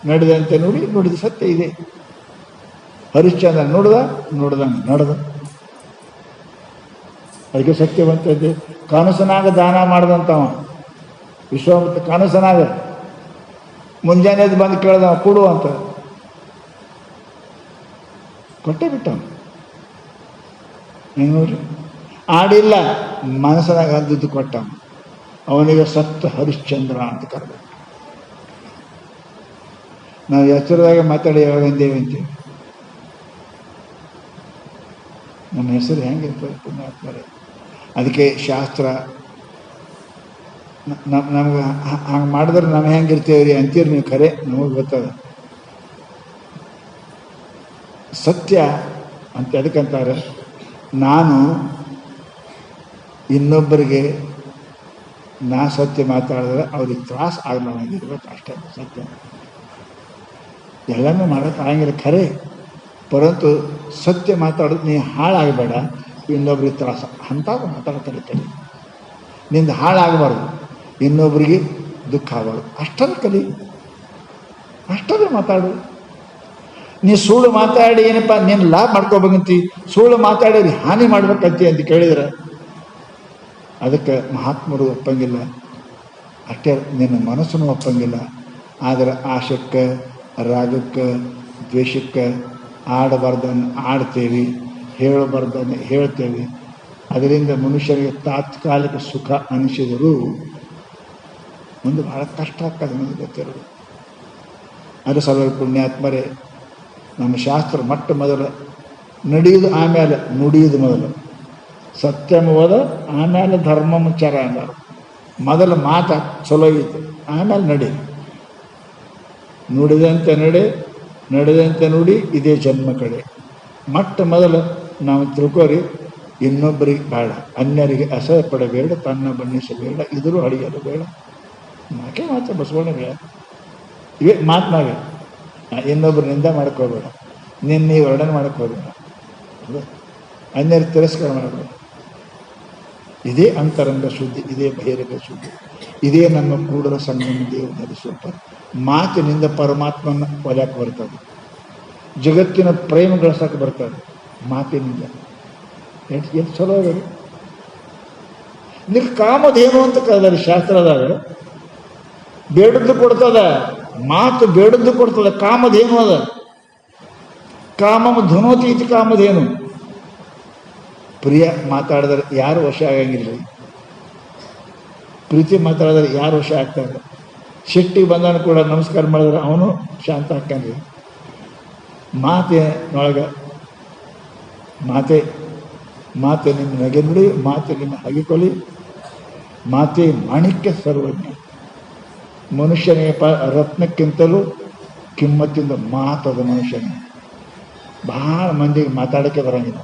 ನಡೆದಂತೆ ನುಡಿ, ನುಡಿದ ಸತ್ಯ ಇದೆ. ಹರಿಶ್ಚಂದ್ರ ನೋಡ್ದಂಗೆ ನಡೆದ, ಅದಕ್ಕೆ ಸತ್ಯವಂತದ್ದೆ. ಕನಸನಾಗ ದಾನ ಮಾಡ್ದಂತವ ವಿಶ್ವಾಮಿತ್ರ. ಕನಸನಾಗ ಮುಂಜಾನೆ ಬಂದು ಕೇಳ್ದವ ಕೊಡು ಅಂತ, ಕೊಟ್ಟೆ ಬಿಟ್ಟ. ನೋಡ್ರಿ, ಆಡಿಲ್ಲ, ಮನಸ್ಸನಾಗ ಅಂದಿದ್ದು ಕೊಟ್ಟ. ಅವನಿಗೆ ಸತ್ತ ಹರಿಶ್ಚಂದ್ರ ಅಂತ ಕರೆದ. ನಾವು ಹೆಸರದಾಗ ಮಾತಾಡಿ ಯಾವಾಗ ಅಂದೇವೆ ಅಂತೀವಿ. ನಮ್ಮ ಹೆಸರು ಹೆಂಗಿರ್ತದೆ ಪುಣ್ಯಾತ್ಮರೇ? ಅದಕ್ಕೆ ಶಾಸ್ತ್ರ ನಮ್ಗೆ ಹಂಗೆ ಮಾಡಿದ್ರೆ ನಾವು ಹೆಂಗಿರ್ತೇವೆ ರೀ ಅಂತೀರಿ ನೀವು. ಖರೆ ನಮಗೆ ಗೊತ್ತದ ಸತ್ಯ ಅಂತ. ಅದಕ್ಕಂತಾರೆ, ನಾನು ಇನ್ನೊಬ್ಬರಿಗೆ ನಾ ಸತ್ಯ ಮಾತಾಡಿದ್ರೆ ಅವ್ರಿಗೆ ತ್ರಾಸ ಆಗಲಾಗಿರ್ಬೇಕು, ಅಷ್ಟೇ ಸತ್ಯ. ಎಲ್ಲನೂ ಮಾಡೋಕೆ ಆಗಂಗಿಲ್ಲ ಖರೆ, ಪರಂತು ಸತ್ಯ ಮಾತಾಡೋದು ನೀ ಹಾಳಾಗಬೇಡ, ಇನ್ನೊಬ್ರಿಗೆ ತ್ರಾಸ ಅಂತಾಗ ಮಾತಾಡ್ತಾರೆ. ನಿಂದ ಹಾಳಾಗಬಾರ್ದು, ಇನ್ನೊಬ್ರಿಗೆ ದುಃಖ ಆಗಬಾರ್ದು, ಅಷ್ಟರ ಕಲಿ, ಅಷ್ಟರ ಮಾತಾಡು. ನೀ ಸುಳ್ಳು ಮಾತಾಡಿ ಏನಪ್ಪ ನೀನು ಲಾಭ ಮಾಡ್ಕೋಬೇಕಂತಿ, ಸುಳ್ಳು ಮಾತಾಡಿ ಹಾನಿ ಮಾಡ್ಬೇಕಂತಿ ಅಂತ ಕೇಳಿದ್ರೆ ಅದಕ್ಕೆ ಮಹಾತ್ಮರು ಒಪ್ಪಂಗಿಲ್ಲ. ಅಷ್ಟೇ ನಿನ್ನ ಮನಸ್ಸನ್ನು ಒಪ್ಪಂಗಿಲ್ಲ. ಆದರೆ ಆಶಕ್ಕೆ, ರಾಗಕ್ಕೆ, ದ್ವೇಷಕ್ಕೆ ಆಡಬಾರ್ದನ್ನು ಆಡ್ತೇವೆ, ಹೇಳಬಾರ್ದನ್ನು ಹೇಳ್ತೇವೆ. ಅದರಿಂದ ಮನುಷ್ಯರಿಗೆ ತಾತ್ಕಾಲಿಕ ಸುಖ ಅನಿಸಿದರೂ ಮುಂದೆ ಭಾಳ ಕಷ್ಟ ಆಗ್ತದೆ, ನಮಗೆ ಗೊತ್ತಿರೋದು. ಅದು ಸಲುವಾಗಿ ಪುಣ್ಯಾತ್ಮರೇ, ನಮ್ಮ ಶಾಸ್ತ್ರ ಮೊಟ್ಟ ಮೊದಲು ನಡೆಯುವುದು, ಆಮೇಲೆ ನುಡಿಯುವುದು. ಮೊದಲು ಸತ್ಯಮೋದ, ಆಮೇಲೆ ಧರ್ಮಮಚಾರ ಅಂದರು. ಮೊದಲು ಮಾತ ಚಲೋ ಇತ್ತು, ಆಮೇಲೆ ನಡಿ. ನುಡಿದಂತೆ ನಡೆ, ನಡೆದಂತೆ ನುಡಿ ಇದೇ ಜನ್ಮ ಕಡೆ. ಮೊಟ್ಟ ಮೊದಲು ನಾವು ತಿಳ್ಕೋರಿ, ಇನ್ನೊಬ್ಬರಿಗೆ ಬೇಡ, ಅನ್ಯರಿಗೆ ಅಸಹ್ಯ ಪಡಬೇಡ, ತನ್ನ ಬಣ್ಣಿಸಬೇಡ, ಇದರೂ ಅಡಿಯಲು ಬೇಡ. ನಾಕೆ ಮಾತ್ರ ಬಸವಣ್ಣ ಬೇಡ, ಇವೇ ಮಾತನಾಗೆ. ಇನ್ನೊಬ್ಬರು ನಿಂದ ಮಾಡ್ಕೋಬೇಡ, ನಿನ್ನ ವರ್ಣನೆ ಮಾಡ್ಕೋಬೇಡ, ಅನ್ಯರ ತಿರಸ್ಕಾರ ಮಾಡಬೇಡ. ಇದೇ ಅಂತರಂಗ ಶುದ್ಧಿ, ಇದೇ ಬಹಿರಂಗ ಶುದ್ಧಿ, ಇದೇ ನಮ್ಮ ಕೂಡಲ ಸಂಗಮ ದೇವರು ಧರಿಸುವ ಮಾತಿನಿಂದ ಪರಮಾತ್ಮನ ಒಲ್ಯಾಕೆ ಬರ್ತದೆ, ಜಗತ್ತಿನ ಪ್ರೇಮ ಗಳಿಸಕ್ಕೆ ಬರ್ತದೆ ಮಾತಿನಿಂದ. ಎಷ್ಟು ಚಲೋ ಅದ. ನೀವು ಕಾಮಧೇನು ಅಂತ ಕರೆದಾರೆ ಶಾಸ್ತ್ರದಾಗ. ಬೇಡದ್ದು ಕೊಡ್ತದ, ಮಾತು ಬೇಡದ್ದು ಕೊಡ್ತದ, ಕಾಮಧೇನು ಅದ. ಕಾಮಮ ಧುನೋತಿ ಇತಿ ಕಾಮಧೇನು. ಪ್ರಿಯ ಮಾತಾಡಿದ್ರೆ ಯಾರು ವಶ ಆಗಂಗಿಲ್ಲ. ಪ್ರೀತಿ ಮಾತಾಡಿದ್ರೆ ಯಾರು ವಶ ಆಗ್ತಾರೆ? ಸಿಟ್ಟಿಗೆ ಬಂದವನು ಕೂಡ ನಮಸ್ಕಾರ ಮಾಡಿದ್ರೆ ಅವನು ಶಾಂತ ಹಾಕಂಗಿಲ್ಲ. ಮಾತಿನೊಳಗೆ ಮಾತೆ ನಿಮ್ಮ ನಗೆ ನುಡಿ, ಮಾತೆ ನಿಮ್ಮ ಹಗಿಕೊಲಿ, ಮಾತೆ ಮಾಣಿಕ್ಯ ಸರ್ವಜ್ಞ. ಮನುಷ್ಯನಿಗೆ ರತ್ನಕ್ಕಿಂತಲೂ ಕಿಮ್ಮತ್ತಿಂದ ಮಾತದ ಮನುಷ್ಯನಿಗೆ. ಬಹಳ ಮಂದಿಗೆ ಮಾತಾಡೋಕ್ಕೆ ಬರೋಂಗಿಲ್ಲ.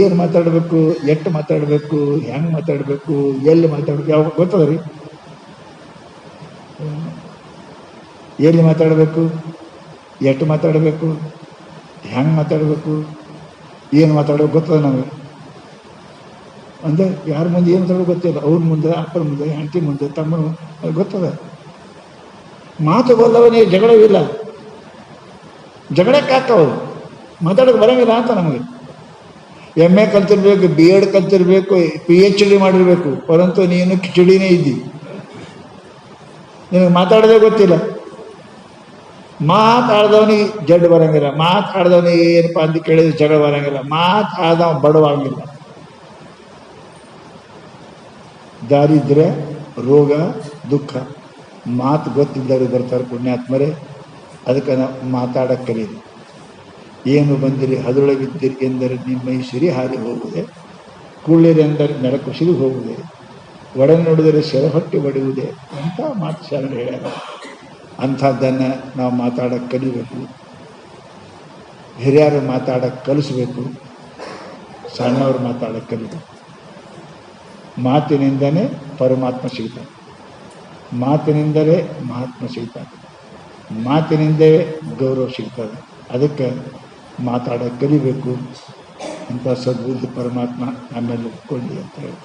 ಏನು ಮಾತಾಡಬೇಕು, ಎಷ್ಟು ಮಾತಾಡಬೇಕು, ಹೆಂಗೆ ಮಾತಾಡಬೇಕು, ಎಲ್ಲಿ ಮಾತಾಡಬೇಕು, ಯಾವ ಗೊತ್ತದ ರೀ? ಎಲ್ಲಿ ಮಾತಾಡಬೇಕು, ಎಷ್ಟು ಮಾತಾಡಬೇಕು, ಹೆಂಗೆ ಮಾತಾಡಬೇಕು, ಏನು ಮಾತಾಡಬೇಕು ಗೊತ್ತದ ನಮಗೆ. ಅಂದರೆ ಯಾರ ಮುಂದೆ ಏನು ಮಾತಾಡೋದು ಗೊತ್ತಿಲ್ಲ. ಅವ್ರ ಮುಂದೆ, ಅಪ್ಪನ ಮುಂದೆ, ಹೆಂಡತಿ ಮುಂದೆ, ತಮ್ಮನ ಗೊತ್ತದ. ಮಾತು ಬಲ್ಲವನೇ ಜಗಳವಿಲ್ಲ. ಜಗಳಕ್ಕೆ ಹಾಕವರು ಮಾತಾಡೋಕೆ ಬರೋಂಗಿಲ್ಲ ಅಂತ ನಮಗೆ. MA ಕಲ್ತಿರ್ಬೇಕು, BEd ಕಲ್ತಿರ್ಬೇಕು, PhD ಮಾಡಿರ್ಬೇಕು, ಪರಂತು ನೀನು ಕಿಚಡಿನೇ ಇದ್ದಿ, ನಿನಗೆ ಮಾತಾಡೋದೇ ಗೊತ್ತಿಲ್ಲ. ಮಾತಾಡ್ದವನಿಗೆ ಜಡ್ ಬರಂಗಿಲ್ಲ, ಮಾತಾಡ್ದವನಿಗೆ ಏನಪ್ಪ ಅಂತ ಕೇಳಿದ್ರೆ ಜಗಳ ಬರಂಗಿಲ್ಲ, ಮಾತಾಡ್ದವ ಬಡವಾಗಂಗಿಲ್ಲ. ದಾರಿದ್ರ್ಯ, ರೋಗ, ದುಃಖ ಮಾತು ಗೊತ್ತಿದ್ದವ್ರು ಬರ್ತಾರೆ ಪುಣ್ಯಾತ್ಮರೇ. ಅದಕ್ಕೆ ನಾವು ಮಾತಾಡಕ್ಕೆ ಕಲೀರಿ. ಏನು ಬಂದಿರಿ ಅದರೊಳಗಿದ್ದೀರಿ ಎಂದರೆ ನಿಮ್ಮ ಸಿರಿ ಹಾರಿ ಹೋಗುವುದೇ, ಕುಳ್ಳಿರಿ ಎಂದರೆ ನೆಲ ಕುಸಿದು ಹೋಗುವುದೇ, ಒಡ ನೋಡಿದರೆ ಸೆರ ಹೊಟ್ಟೆ ಬಡಿಯುವುದೇ ಅಂತ ಮಾತು ಶರಣ ಹೇಳ್ಯಾರ. ಅಂಥದ್ದನ್ನು ನಾವು ಮಾತಾಡಕ್ಕೆ ಕಲಿಬೇಕು. ಹಿರಿಯರು ಮಾತಾಡಕ್ಕೆ ಕಲಿಸ್ಬೇಕು, ಸಣ್ಣವರು ಮಾತಾಡಕ್ಕೆ ಕಲಿಬೇಕು. ಮಾತಿನಿಂದಲೇ ಪರಮಾತ್ಮ ಸಿಗ್ತಾನೆ, ಮಾತಿನಿಂದಲೇ ಮಹಾತ್ಮ ಸಿಗ್ತಾನೆ, ಮಾತಿನಿಂದಲೇ ಗೌರವ ಸಿಗ್ತದೆ. ಅದಕ್ಕೆ ಮಾತಾಡೋಕೆ ಕಲಿಬೇಕು ಅಂತ ಸದ್ಬುದ್ಧಿ ಪರಮಾತ್ಮ ನಮ್ಮೆಲ್ಲ ಕೊಳ್ಳಿ ಅಂತ ಹೇಳಿ